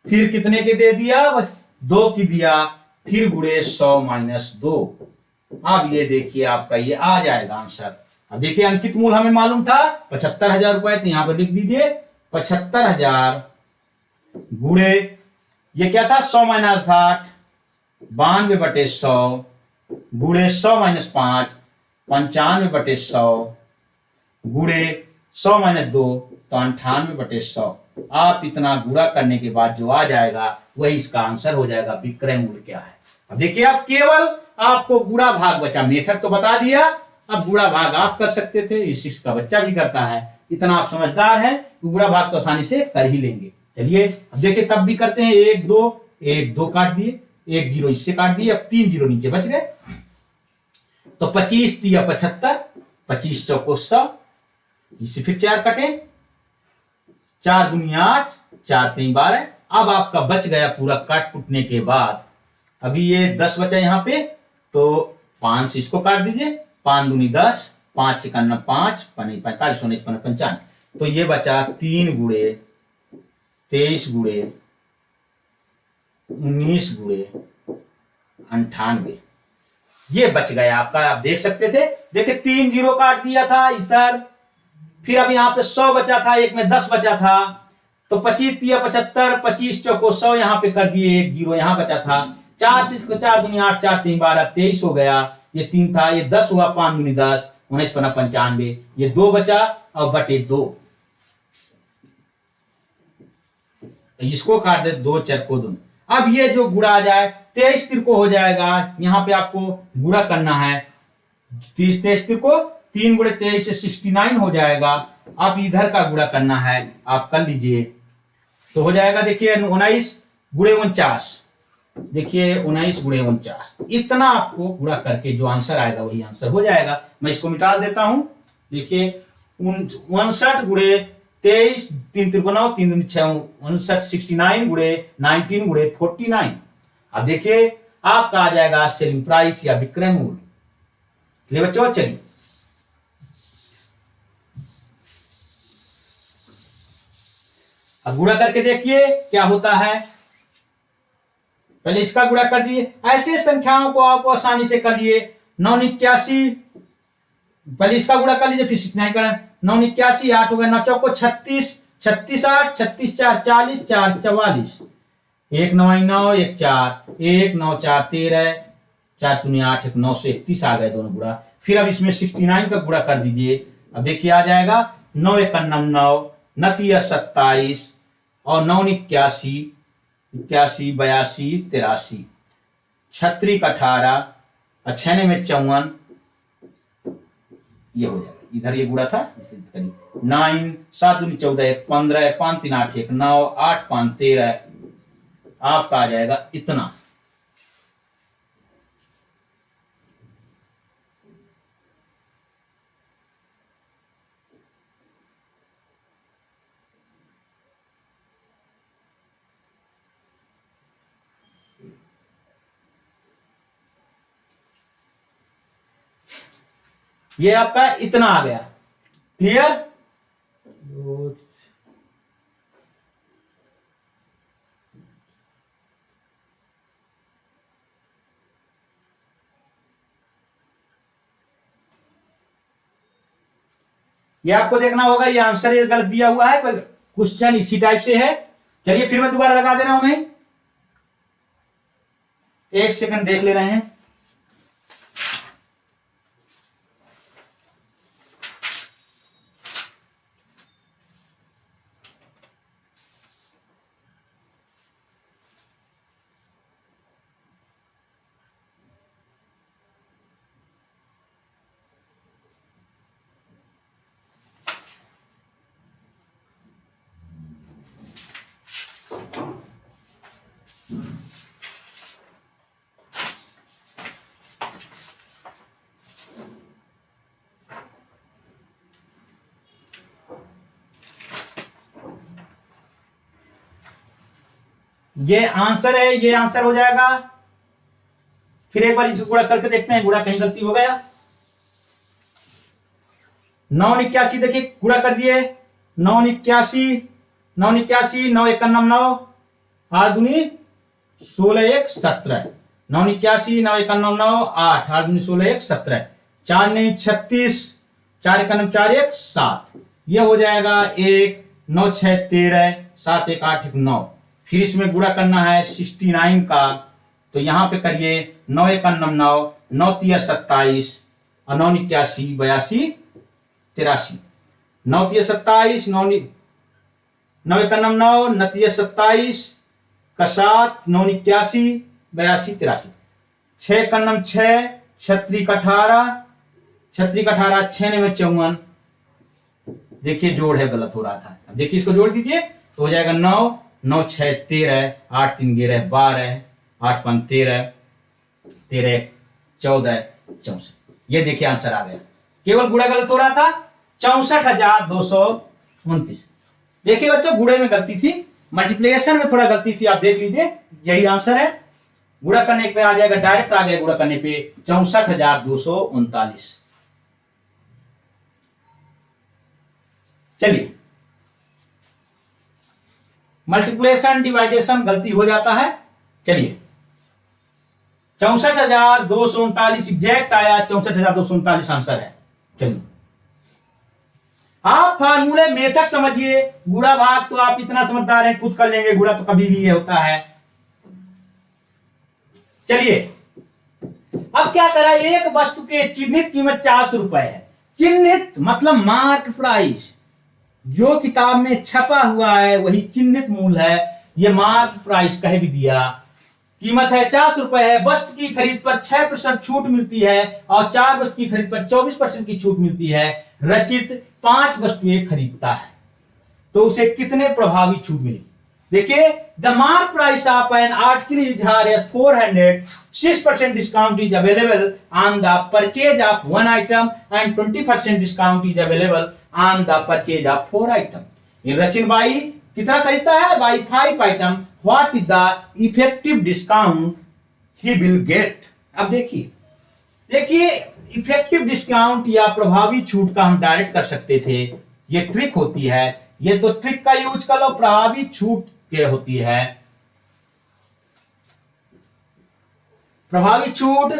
फिर कितने के दे दिया? 2 की दिया, फिर गुणे 100 माइनस 2। अब ये देखिए आपका ये आ जाएगा आंसर। अब देखिए अंकित मूल हमें मालूम था 75,000 रुपए, तो यहां पर लिख दीजिए 75,000 गुणे ये क्या था? 100 माइनस 8 92 बटे 100, गुणे 100 माइनस 5 95 बटे 100, गुणे 100 माइनस 2 तो 98 बटे 100। आप इतना गुणा करने के बाद जो आ जाएगा वही इसका आंसर हो जाएगा। विक्रय मूल्य क्या है? अब देखिए आप केवल आपको गुणा भाग बचा, मेथड तो बता दिया, अब गुणा भाग आप कर सकते थे, इसका बच्चा भी करता है। इतना आप समझदार हैं कि गुणा भाग तो आसानी से कर ही लेंगे। चलिए अब देखिए तब भी करते हैं। 1 2 1 2 काट दिए, 1 0 इससे काट दिए, अब 3 0 नीचे बच गए, तो 25 दिया 75, 25 चौको 100, इससे फिर 4 कटे, 4 दूनी 8, 4 3 12। अब आपका बच गया पूरा काट कुटने के बाद। अभी ये 10 बचा यहाँ पे, तो 5 से इसको काट दीजिए, 5 दूनी 10, 5 51 5 45 19 55, तो ये बचा 3 गुणे 23 गुणे 19 गुणे 98, ये बच गया आपका। आप देख सकते थे, देखिए 3 0 काट दिया था इधर, फिर अब यहाँ पे 100 बचा था, एक में 10 बचा था, तो 25 दिया 75, 25 चौको 100 यहाँ पे कर दिए, 1 0 यहाँ बचा था, 4 से इसको 4 दूनी 8, 4 3 12 23 हो गया, ये 3 था, ये 10 हुआ, 5 दूनी 10 19 15 95, ये 2 बचा और बटे 2, इसको काट दे 2 4 को 2। अब ये जो गुणा आ जाए 23 तिरको हो जाएगा, यहाँ पे आपको गुणा करना है 23 तिरको, 3 गुणे 23 से 69 हो जाएगा। आप इधर का गुणा करना है, आप कर लीजिए, तो हो जाएगा देखिए 19 गुणे 49, देखिए 19 गुणे 49, इतना आपको गुणा करके जो आंसर आएगा वही आंसर हो जाएगा। मैं इसको मिटा देता हूं, देखिए 59 गुणे 23 3 त्रिकोण 3 6 59 69 गुणे 19 गुणे 49। अब देखिए आपका आ जाएगा सेलिंग प्राइस या विक्रय मूल्य। ले बच्चों चलिए अब गुणा करके देखिए क्या होता है। पहले इसका गुणा कर दिए, ऐसे संख्याओं को आप आसानी से कर लिए। 981, पहले इसका गुणा कर लीजिए फिर कितना करें। 981 8 हो गया, 9 चौको 36, 36 8, 36 4 40, 4 44, 1 9 9 1 4, 1 9 4 13, 4 दूनी 8 1 9 से 31 आ गए दोनों गुणा। फिर अब इसमें 69 का गुणा कर दीजिए। अब देखिए आ जाएगा 9 1 9 9, 9 27 और 9 81, 81 82 83, 36 18 और 96 में 54, ये हो जाएगा। इधर ये गुणा था 9 7 दूनी 14 1 15, 5 3 8 1 9, 8 5 13, आपका आ जाएगा इतना। ये आपका इतना आ गया। क्लियर? ये आपको देखना होगा, ये आंसर ये गलत दिया हुआ है, क्वेश्चन इसी टाइप से है। चलिए फिर मैं दोबारा लगा दे रहा हूं, उन्हें 1 सेकंड देख ले रहे हैं। ये आंसर है, ये आंसर हो जाएगा। फिर एक बार इसे गुणा करके देखते हैं, गुणा कहीं गलती हो गया। 9 81 देखिए गुणा कर दिए, 9 81 9 81 9 1 9 9, 8 दूनी 16 1 17, 9 81 9 1 9 9, 8 8 दूनी 16 1 17, 4 नहीं 36, 4 1 9 4 1 7, ये हो जाएगा 1 9 6 13, 7 1 8 1 9। फिर इसमें गुणा करना है 69 का, तो यहां पे करिए 9 1 9 9, 9 3 27 और 9 81 82 83, 9 3 27 9 9 1 9 9, 9 3 27 का 7, 9 81 82 83, 6 1 9 6, 36 का 18, 36 का 18, 6 में 54। देखिए जोड़ है गलत हो रहा था, अब देखिए इसको जोड़ दीजिए तो हो जाएगा 9 9 6 13, 8 3 11 12, 8 5 13, 13 14 64। ये देखिए आंसर आ गया, केवल गुणा गलत हो रहा था। 64,229। देखिए बच्चों गुणे में गलती थी, मल्टीप्लिकेशन में थोड़ा गलती थी, आप देख लीजिए यही आंसर है। गुणा करने पे आ जाएगा, डायरेक्ट आ गया गुणा करने पे 64,239। चलिए मल्टीप्लिकेशन डिवाइडेशन गलती हो जाता है। चलिए 64,239 एग्जैक्ट आया, 64,239 आंसर है। चलिए आप फार्मूले मेथड समझिए, गुणा भाग तो आप इतना समझदार हैं, खुद कर लेंगे, गुणा तो कभी भी ये होता है। चलिए अब क्या करा, एक वस्तु के चिन्हित कीमत 400 रुपए है। चिन्हित मतलब मार्क प्राइस, जो किताब में छपा हुआ है वही चिन्हित मूल्य है, ये मार्क प्राइस कह भी दिया। कीमत है 400 रुपए है। वस्तु की खरीद पर 6% छूट मिलती है और 4 वस्तु की खरीद पर 24% की छूट मिलती है। रचित 5 वस्तुएं खरीदता है तो उसे कितने प्रभावी छूट मिली। देखिए the mark price of an article is higher as 400, 6% discount is available on the purchase of 1 item and 20% discount is available on the purchase of 4 item. Rachin buy कितना खरीदता है, buy 5 item. What is the effective discount he will get. अब देखिए देखिए इफेक्टिव डिस्काउंट या प्रभावी छूट का हम डायरेक्ट कर सकते थे, ये ट्रिक होती है, ये तो ट्रिक का यूज कर लो, प्रभावी छूट के होती है। प्रभावी छूट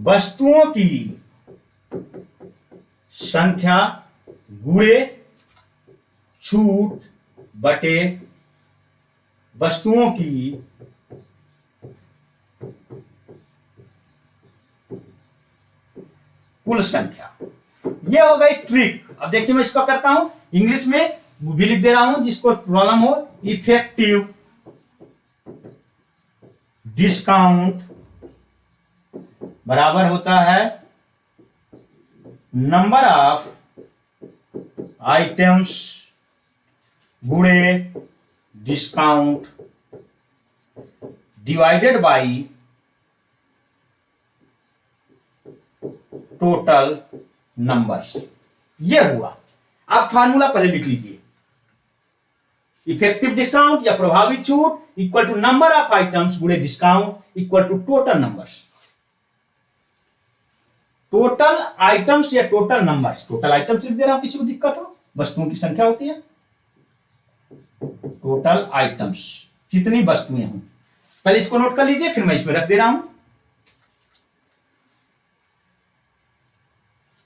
वस्तुओं की संख्या गुणे छूट बटे वस्तुओं की कुल संख्या। ये हो गई ट्रिक। अब देखिए मैं इसको करता हूं, इंग्लिश में भी लिख दे रहा हूं जिसको प्रॉब्लम हो। इफेक्टिव डिस्काउंट बराबर होता है नंबर ऑफ आइटम्स गुणे discount divided by total numbers. ये हुआ। अब फार्मूला पहले लिख लीजिए। इफेक्टिव डिस्काउंट या प्रभावी छूट equal to number of items गुणे discount equal to total numbers. Total items या टोटल नंबर्स, टोटल आइटम्स लिख दे रहा हूं किसी को दिक्कत हो, वस्तुओं की संख्या होती है। टोटल आइटम्स कितनी वस्तुएं हों, पहले इसको नोट कर लीजिए, फिर मैं इसमें रख दे रहा हूं।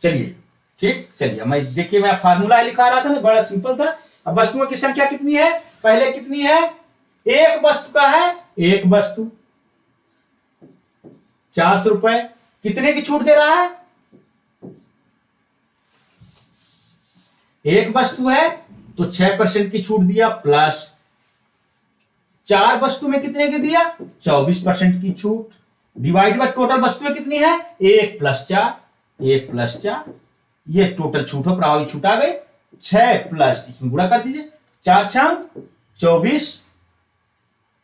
चलिए ठीक, चलिए मैं देखिए मैं फार्मूला लिखा रहा था ना, बड़ा सिंपल था। अब वस्तुओं की संख्या कितनी है, पहले कितनी है, एक वस्तु का है, एक वस्तु 400 रुपए, कितने की छूट दे रहा है, एक वस्तु है तो 6% की छूट दिया, प्लस 4 वस्तु में कितने की दिया, 24% की छूट, डिवाइड बाय टोटल वस्तुएं कितनी है, 1 + 4, 1 + 4, ये टोटल छूट हो, प्रभावी छूट आ गई। 6 प्लस इसमें गुणा कर दीजिए, 4 × 6 = 24,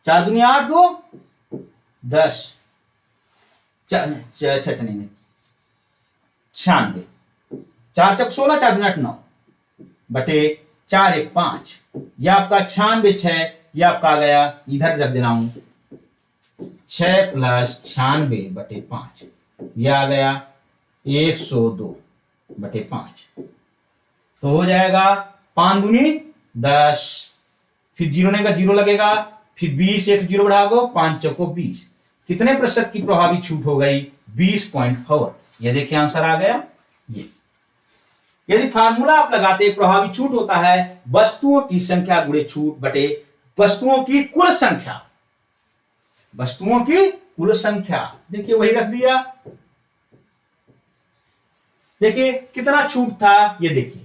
4 दूनी 8, 2 10, 96, 4 × 16, 4 दूनी 8 9 बटे 4 × 1 = 5, यह आपका 96 6, यह आपका आ गया, इधर रख दे रहा हूं 6 + 96 बटे 5, यह आ गया 102/5। तो हो जाएगा 5 दूनी 10, फिर 0 नहीं का 0 लगेगा, फिर 20, 1 0 बढ़ा दो, 5 × 4 = 20। कितने प्रतिशत की प्रभावी छूट हो गई, 20.4। ये देखिए आंसर आ गया। ये यदि फार्मूला आप लगाते, प्रभावी छूट होता है वस्तुओं की संख्या गुणे छूट बटे वस्तुओं की कुल संख्या, वस्तुओं की कुल संख्या। देखिए वही रख दिया। देखिए कितना छूट था, ये देखिए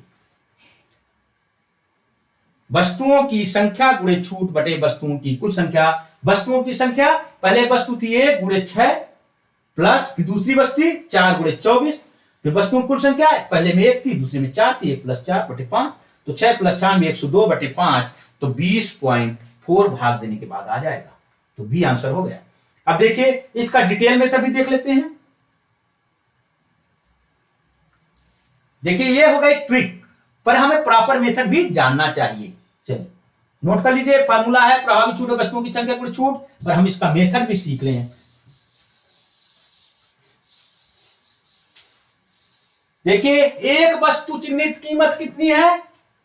वस्तुओं की संख्या गुणे छूट बटे वस्तुओं की कुल संख्या। वस्तुओं की संख्या, पहले वस्तु थी 1 × 6 प्लस, फिर दूसरी वस्तु 4 × 24, फिर वस्तुओं की कुल संख्या पहले में 1 थी, दूसरे में 4 थी, 1 + 4/5, तो 6 + 96 102/5, तो 20.4 भाग देने के बाद आ जाएगा, तो बी आंसर हो गया। अब देखिए इसका डिटेल मेथड भी देख लेते हैं। देखिए ये हो गई ट्रिक, पर हमें प्रॉपर मेथड भी जानना चाहिए। चलिए नोट कर लीजिए, फार्मूला है प्रभावी छूट वस्तुओं की संख्या गुणे छूट, पर हम इसका मेथड भी सीख लें। देखिए एक वस्तु चिन्हित कीमत कितनी है,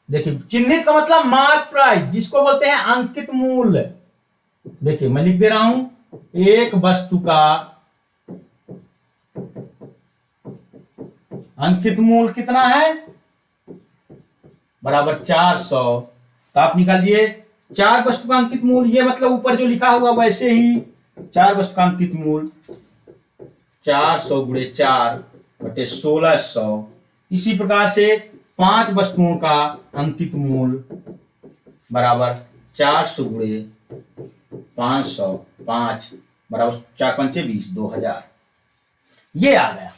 देखिए चिन्हित का मतलब मार्क प्राइस, जिसको बोलते हैं अंकित मूल्य। देखिए मैं लिख दे रहा हूं, एक वस्तु का अंकित मूल्य कितना है, बराबर 400। तो आप निकालिए 4 वस्तु का अंकित मूल्य, ये मतलब ऊपर जो लिखा हुआ वैसे ही 4 वस्तु का अंकित मूल्य 400 × 4 बटे 1600। इसी प्रकार से 5 वस्तुओं का अंकित मूल्य बराबर 400 × 500, 5 बराबर 4 × 5 = 20, 2000। ये आ गया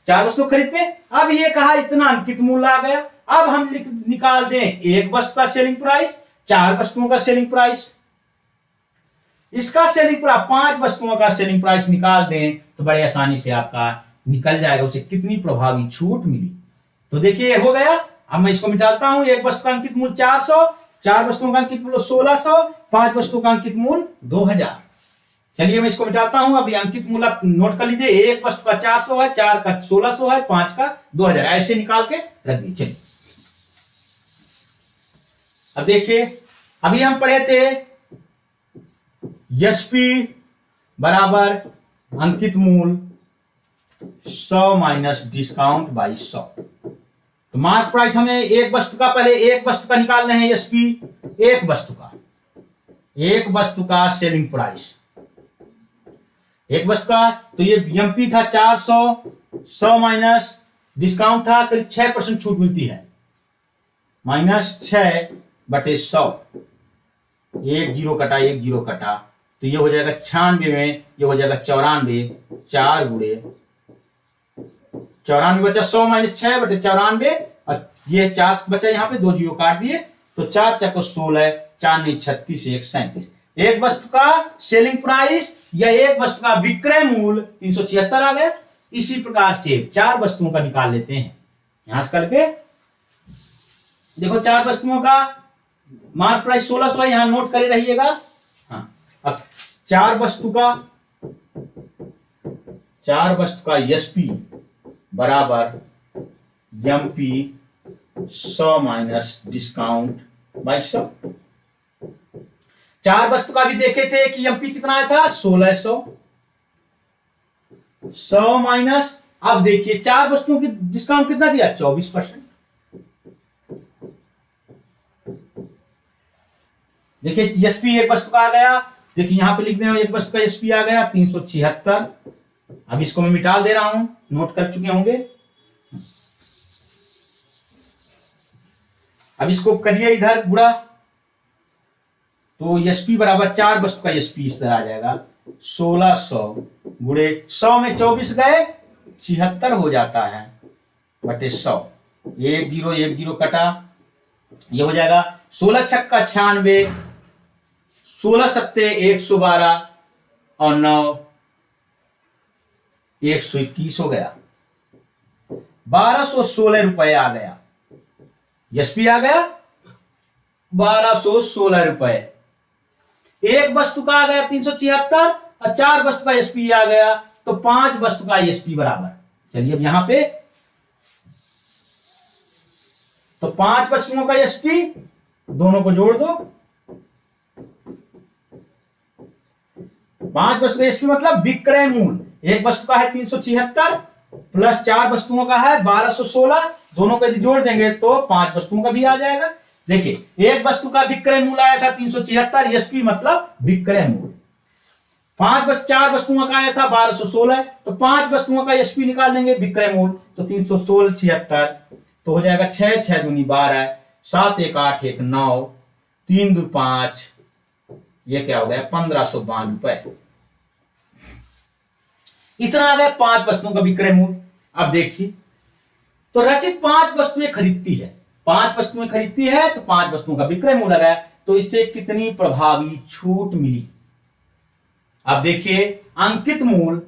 4 वस्तु खरीद पे। अब ये कहा इतना अंकित मूल्य आ गया। अब हम निकाल दें एक वस्तु का सेलिंग प्राइस, 4 वस्तुओं का सेलिंग प्राइस, इसका सेलिंग प्राइस 5 वस्तुओं का सेलिंग प्राइस निकाल दें तो बड़ी आसानी से आपका निकल जाएगा उसे कितनी प्रभावी छूट मिली। तो देखिए हो गया, अब मैं इसको मिटाता हूं। एक वस्तु का अंकित मूल्य 400, 4 वस्तुओं का अंकित मूल्य 1600, 5 वस्तुओं का अंकित मूल्य 2000। चलिए मैं इसको मिटाता हूं। अभी अंकित मूल्य आप नोट कर लीजिए, एक वस्तु का 400 है, 4 का 1600 है, 5 का 2000, ऐसे निकाल के रख दीजिए। अब देखिए, अभी हम पढ़े थे एसपी बराबर अंकित मूल्य 100 माइनस डिस्काउंट बाई 100। तो मार्क प्राइस हमें एक वस्तु का, पहले एक वस्तु का निकालना है एसपी, एक वस्तु का सेलिंग प्राइस, एक वस्तु का। तो ये एमपी था 400, 100 माइनस डिस्काउंट था, करीब 6% छूट मिलती है, माइनस 6/100, एक जीरो कटा, एक जीरो कटा, तो ये हो जाएगा 96 में, ये हो जाएगा 94, 4 गुणे 94 बचा, 100 माइनस 6/94, और ये 4 बचा, यहाँ पे 2 जीरो काट दिए, तो 4 चको 16, 4 नहीं 36, 1 37। एक वस्तु का सेलिंग प्राइस या एक वस्तु का विक्रय मूल्य 376 आ गया। इसी प्रकार से 4 वस्तुओं का निकाल लेते हैं यहां से करके। देखो 4 वस्तुओं का मार्क प्राइस 1600 है, यहां नोट करे रहिएगा। हाँ, अब 4 वस्तु का एसपी बराबर एमपी 100 माइनस डिस्काउंट बाई 100। 4 वस्तु का भी देखे थे कि एमपी कितना आया था, 1600, 100 माइनस, अब देखिए 4 वस्तुओं की डिस्काउंट कितना दिया, 24%। देखिए एसपी एक वस्तु का आ गया, देखिए यहां पे लिख दे रहा हूं, एक वस्तु का एसपी आ गया 376। अब इसको मैं मिटा दे रहा हूं, नोट कर चुके होंगे। अब इसको करिए इधर गुणा, तो एसपी बराबर 4 वस्तु का एसपी इस तरह आ जाएगा, 1600 गुणे 100 में 24 गए, 76 हो जाता है बटे 100, एक जीरो कटा, ये हो जाएगा 16 छक्का 96, 16 सत्ते 112 और 9 121 हो गया, 1216 रुपए आ गया, एसपी आ गया 1216 रुपए। एक वस्तु का आ गया 376 और 4 वस्तु का एसपी आ गया, तो 5 वस्तु का एसपी बराबर, चलिए अब यहां पे तो 5 वस्तुओं का एसपी दोनों को जोड़ दो, 5 वस्तु का एसपी मतलब विक्रय मूल्य, एक वस्तु का है 376 प्लस 4 वस्तुओं का है 1216, दोनों को यदि जोड़ देंगे तो 5 वस्तुओं का भी आ जाएगा। देखिए एक वस्तु का विक्रय मूल्य आया था 376, एसपी मतलब विक्रय मूल्य, 4 वस्तुओं का आया था 1216, तो 5 वस्तुओं का एसपी निकाल लेंगे विक्रय मूल्य, तो 316 76, तो हो जाएगा 6 6 दूनी 12, 7 1 8 1 9, 3 2 5, ये क्या हो गया 1552 रुपए, इतना आ गया 5 वस्तुओं का विक्रय मूल्य। अब देखिए तो रचित 5 वस्तुएं खरीदती है, 5 वस्तुएं खरीदती है तो 5 वस्तुओं का विक्रय मूल्य लगा, तो इससे कितनी प्रभावी छूट मिली। अब देखिए अंकित मूल्य,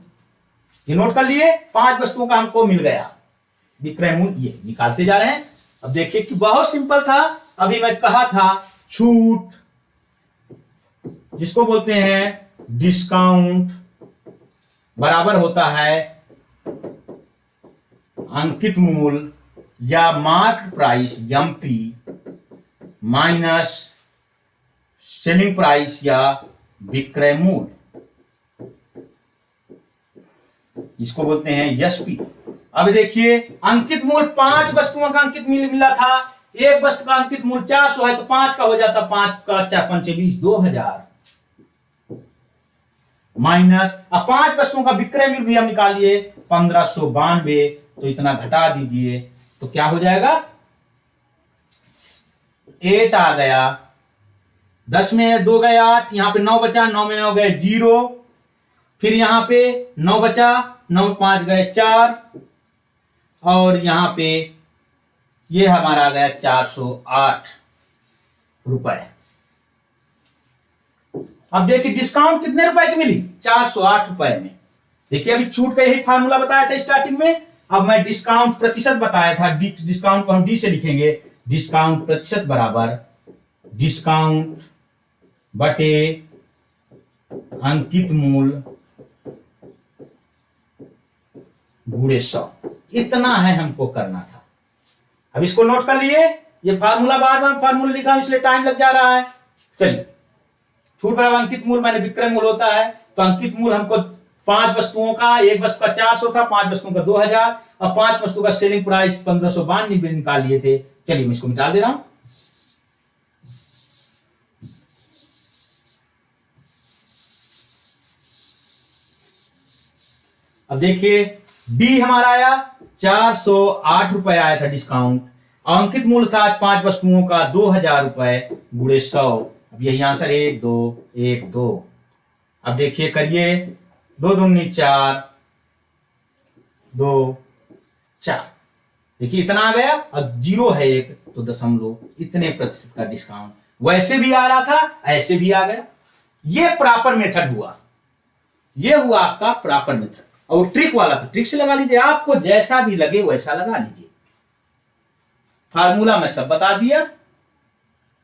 ये नोट कर लिए, 5 वस्तुओं का हमको मिल गया विक्रय मूल्य, ये निकालते जा रहे हैं। अब देखिए कि बहुत सिंपल था, अभी मैं कहा था छूट जिसको बोलते हैं डिस्काउंट बराबर होता है अंकित मूल्य या market price MP minus selling price या विक्रय मूल्य, इसको बोलते हैं एसपी। अब देखिए अंकित मूल्य 5 वस्तुओं का अंकित मूल्य मिला था, एक वस्तु का अंकित मूल्य 400 है तो 5 का हो जाता, 5 का 4 5 20 2000 माइनस, अब 5 वस्तुओं का विक्रय मूल्य भी हम निकालिए 1592, तो इतना घटा दीजिए तो क्या हो जाएगा 8 आ गया, 10 में 2 गए 8, यहां पे 9 बचा, 9 में 9 गए 0, फिर यहां पे 9 बचा, 9 में 5 गए 4, और यहां पे ये हमारा आ गया 408 रुपए। अब देखिए डिस्काउंट कितने रुपए की मिली, 408 रुपए में। देखिए अभी छूट का यही फार्मूला बताया था स्टार्टिंग में, अब मैं डिस्काउंट प्रतिशत बताया था, डिस्काउंट को हम डी से लिखेंगे, डिस्काउंट प्रतिशत बराबर डिस्काउंट बटे अंकित मूल्य गुणे 100। इतना है हमको करना था। अब इसको नोट कर लिए, ये फार्मूला बार बार फार्मूला लिख रहा हूं इसलिए टाइम लग जा रहा है। चलिए, छूट बराबर अंकित मूल्य मैंने विक्रय मूल्य होता है, तो अंकित मूल्य हमको 5 वस्तुओं का, एक वस्तु का 400 था, 5 वस्तुओं का 2000 और 5 वस्तु का सेलिंग प्राइस 1592 निकाल लिए थे। चलिए मैं इसको मिटा दे रहा हूं। अब देखिए डी हमारा आया 408 रुपए आया था डिस्काउंट, अंकित मूल्य था 5 वस्तुओं का 2000 रुपए गुणे 100। अब यही आंसर 1 2 1 2। अब देखिए करिए, 2 दूनी 4 2 4, देखिए इतना आ गया और जीरो है एक, तो दशमलव इतने प्रतिशत का डिस्काउंट। वैसे भी आ रहा था, ऐसे भी आ गया। ये प्रॉपर मेथड हुआ, ये हुआ आपका प्रॉपर मेथड। और ट्रिक वाला था, ट्रिक से लगा लीजिए, आपको जैसा भी लगे वैसा लगा लीजिए। फार्मूला में सब बता दिया।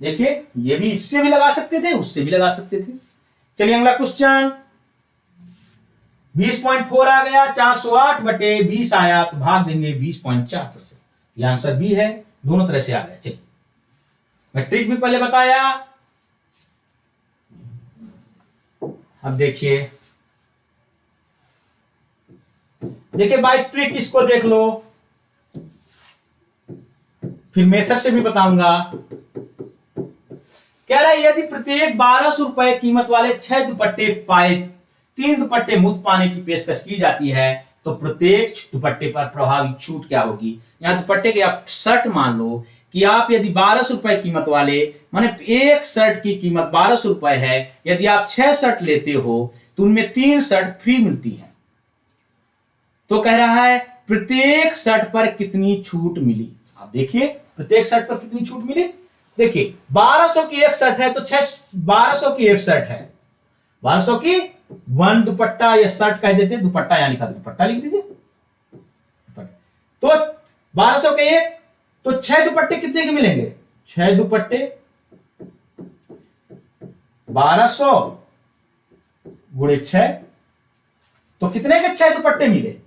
देखिए ये भी इससे भी लगा सकते थे, उससे भी लगा सकते थे। चलिए अगला क्वेश्चन 20.4 आ गया, 408 बटे 20 आया, तो भाग देंगे 20.4%। ये आंसर बी है, दोनों तरह से आ गया। चलिए मैं ट्रिक भी पहले बताया। अब देखिए बाय ट्रिक इसको देख लो, फिर मेथड से भी बताऊंगा। कह रहा है यदि प्रत्येक 1200 रुपए कीमत वाले 6 दुपट्टे पाए 3 दुपट्टे मुफ्त पाने की पेशकश की जाती है, तो प्रत्येक दुपट्टे पर प्रभावी छूट क्या होगी। यहां दुपट्टे के आप शर्ट मान लो कि आप यदि 1200 रुपए कीमत वाले, माने एक शर्ट की कीमत 1200 रुपए है, यदि आप 6 शर्ट लेते हो तो उनमें 3 शर्ट फ्री मिलती है। तो कह रहा है प्रत्येक शर्ट पर कितनी छूट मिली। आप देखिए प्रत्येक शर्ट पर कितनी छूट मिली। देखिए 1200 की एक शर्ट है, तो 1200 की एक शर्ट है, 1200 की 1 दुपट्टा या शर्ट कह देते, दुपट्टा यहां लिखा, दुपट्टा लिख दीजिए। तो 1200 के एक, तो 6 दुपट्टे कितने के मिलेंगे, 6 दुपट्टे 1200 गुणे 6, तो कितने के 6 दुपट्टे मिले,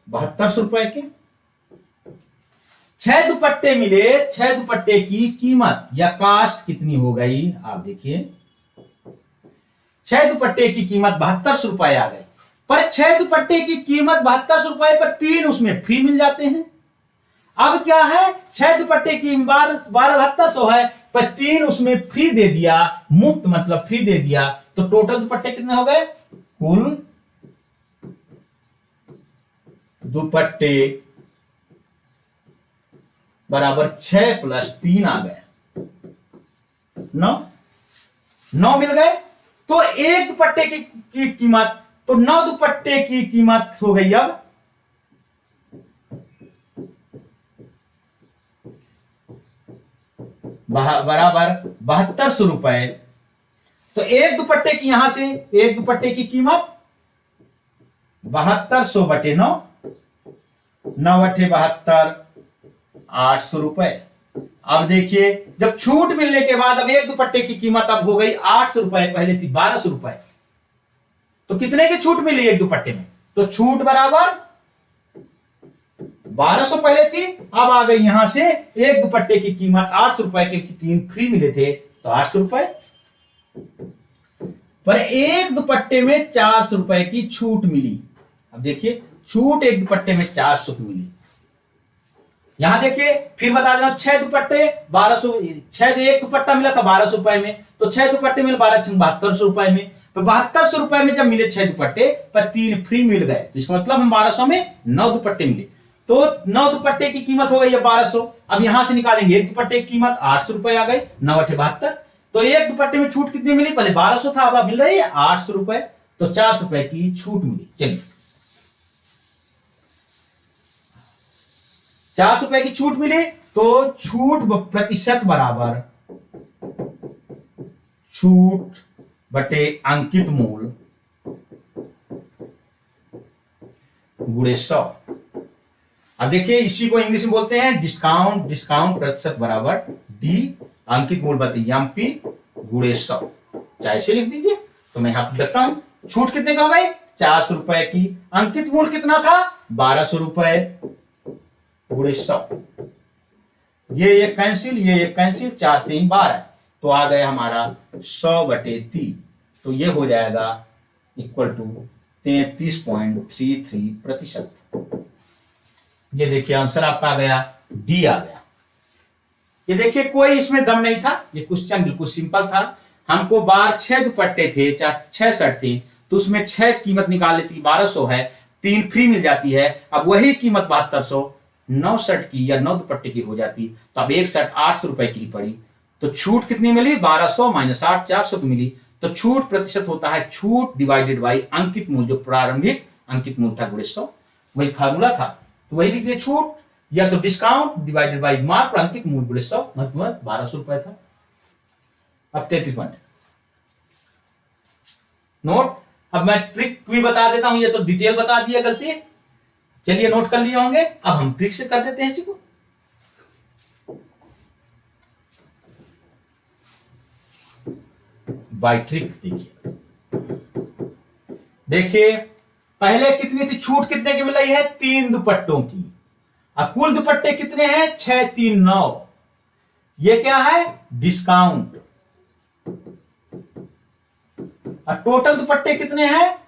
7200 रुपए के 6 दुपट्टे मिले। 6 दुपट्टे की कीमत या कास्ट कितनी हो गई, आप देखिए 6 दुपट्टे की कीमत 7200 रुपए आ गई, पर 6 दुपट्टे की कीमत 7200 रुपए पर 3 उसमें फ्री मिल जाते हैं। अब क्या है, 6 दुपट्टे की 7200 है, पर 3 उसमें फ्री दे दिया, मुफ्त मतलब फ्री दे दिया, तो टोटल दुपट्टे कितने हो गए, कुल दुपट्टे बराबर 6 + 3 आ गए, 9 मिल गए। तो एक दुपट्टे की कीमत, तो 9 दुपट्टे की कीमत हो गई अब बराबर 7200 रुपए। तो एक दुपट्टे की, यहां से एक दुपट्टे की कीमत 7200 बटे 9, 9 बटे 72, 800 रुपए। अब देखिए जब छूट मिलने के बाद अब एक दुपट्टे की कीमत अब हो गई 800 रुपए, पहले थी 1200 रुपए। तो कितने की छूट मिली एक दुपट्टे में, तो छूट बराबर 1200 पहले थी, अब आ गई यहां से एक दुपट्टे की कीमत 800 रुपए के, 3 फ्री मिले थे, तो 800 रुपए। पर एक दुपट्टे में 400 रुपए की छूट मिली। अब देखिए छूट एक दुपट्टे में 400 की मिली। यहां देखिए फिर बता देना, 6 दुपट्टे 1200, 6 एक दुपट्टा मिला था 1200 रुपए में, तो 6 दुपट्टे मिले 7200 रुपए में। तो 7200 रुपए में जब मिले 6 दुपट्टे, पर 3 फ्री मिल गए, तो इसका मतलब हम 1200 में 9 दुपट्टे मिले, तो 9 दुपट्टे की कीमत हो गई है 1200। अब यहां से निकालेंगे एक दुपट्टे की कीमत 800 रुपए आ गई, 9 × 72, तो एक दुपट्टे में छूट कितनी मिली, पहले 1200 था, अब मिल रही है 800 रुपए, तो 400 रुपए की छूट मिली। चलिए 400 रुपए की छूट मिली, तो छूट प्रतिशत बराबर छूट बटे अंकित मूल्य गुणे 100। अब देखिए इसी को इंग्लिश में बोलते हैं डिस्काउंट। डिस्काउंट प्रतिशत बराबर डी अंकित मूल्य बटे एमपी गुणे 100, चाहे से लिख दीजिए। तो मैं यहां देखता हूं छूट कितने का हो गई 400 रुपए की, अंकित मूल्य कितना था 1200 रुपए गुणे 100, ये एक कैंसिल, ये एक कैंसिल, 4 3 12, तो आ गया हमारा 100/3, तो ये हो जाएगा इक्वल टू 33.33%। ये देखिए आंसर आपका आ गया डी आ गया। ये देखिए कोई इसमें दम नहीं था, ये क्वेश्चन बिल्कुल सिंपल था। हमको बार 6 दुपट्टे थे, 6 शर्ट थी, तो उसमें 6 कीमत निकाल लेती, 1200 है, 3 फ्री मिल जाती है। अब वही कीमत 7200 9 शर्ट की या 9 दुपट्टे की हो जाती, तो अब एक शर्ट 800 रुपए की पड़ी, तो छूट कितनी मिली 1200 - 8 400 की मिली। तो छूट प्रतिशत होता है छूट डिवाइडेड बाई अंकित मूल्य, जो प्रारंभिक अंकित मूल्य था गुणे 100, वही फार्मूला था, तो वही लिख दिए छूट या तो डिस्काउंट डिवाइडेड बाई मार्क अंकित मूल्य गुणे 100, मतलब 1200 रुपए था। अब 33 पॉइंट नोट। अब मैं ट्रिक भी बता देता हूं, ये तो डिटेल बता दिया गलती, चलिए नोट कर लिए होंगे। अब हम ट्रिक से कर देते हैं इसी को। बाय ट्रिक देखिए पहले कितनी थी छूट, कितने की मिल रही है 3 दुपट्टों की। अब कुल दुपट्टे कितने हैं 6 3 9, ये क्या है डिस्काउंट। अब टोटल दुपट्टे कितने हैं,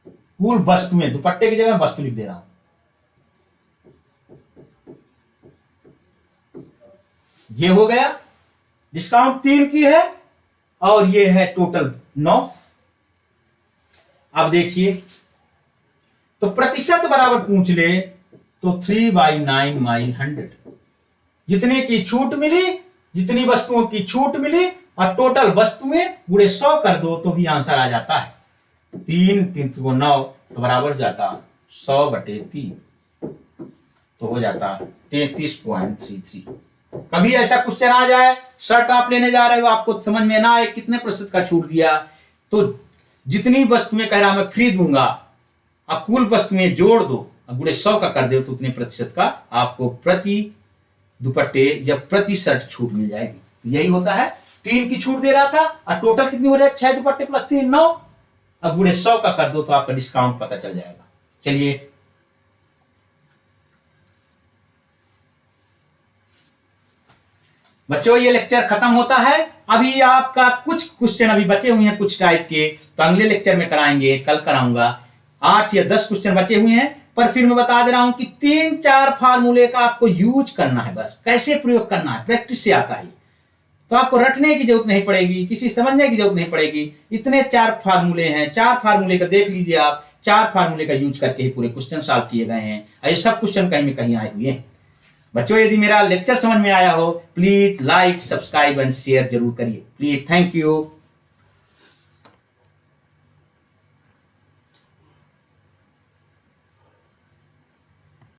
कुल वस्तुएं, दुपट्टे की जगह वस्तु लिख दे रहा हूं, ये हो गया डिस्काउंट 3 की है और ये है टोटल 9। अब देखिए तो प्रतिशत बराबर पूछ ले तो 3/9/100, जितने की छूट मिली, जितनी वस्तुओं की छूट मिली और टोटल वस्तुएं गुणे 100 कर दो तो भी आंसर आ जाता है 3 3 को 9, तो बराबर जाता 100/3, तो हो जाता 33.33। कभी ऐसा क्वेश्चन आ जाए शर्ट आप लेने जा रहे हो, आपको समझ में ना आए कितने प्रतिशत का छूट दिया, तो जितनी वस्तुएं कह रहा मैं फ्री दूंगा, अब कुल वस्तुएं जोड़ दो, गुणे 100 का कर दो, तो उतने प्रतिशत का आपको प्रति दुपट्टे या प्रति शर्ट छूट मिल जाएगी। तो यही होता है, 3 की छूट दे रहा था और टोटल कितनी हो रहा है 6 दुपट्टे प्लस 3 9, अब गुणे 100 का कर दो तो आपका डिस्काउंट पता चल जाएगा। चलिए बच्चों ये लेक्चर खत्म होता है। अभी आपका कुछ क्वेश्चन अभी बचे हुए हैं कुछ टाइप के, तो अगले लेक्चर में कराएंगे, कल कराऊंगा। 8 या 10 क्वेश्चन बचे हुए हैं, पर फिर मैं बता दे रहा हूं कि 3-4 फार्मूले का आपको यूज करना है, बस कैसे प्रयोग करना है प्रैक्टिस से आता है, तो आपको रटने की जरूरत नहीं पड़ेगी, किसी समझने की जरूरत नहीं पड़ेगी। इतने 4 फार्मूले हैं, 4 फार्मूले का देख लीजिए आप, 4 फार्मूले का यूज करके ही पूरे क्वेश्चन सॉल्व किए गए हैं। ये सब क्वेश्चन कहीं में कहीं आए हुए हैं। बच्चों यदि मेरा लेक्चर समझ में आया हो please like subscribe and share जरूर करिए प्लीज। Thank you.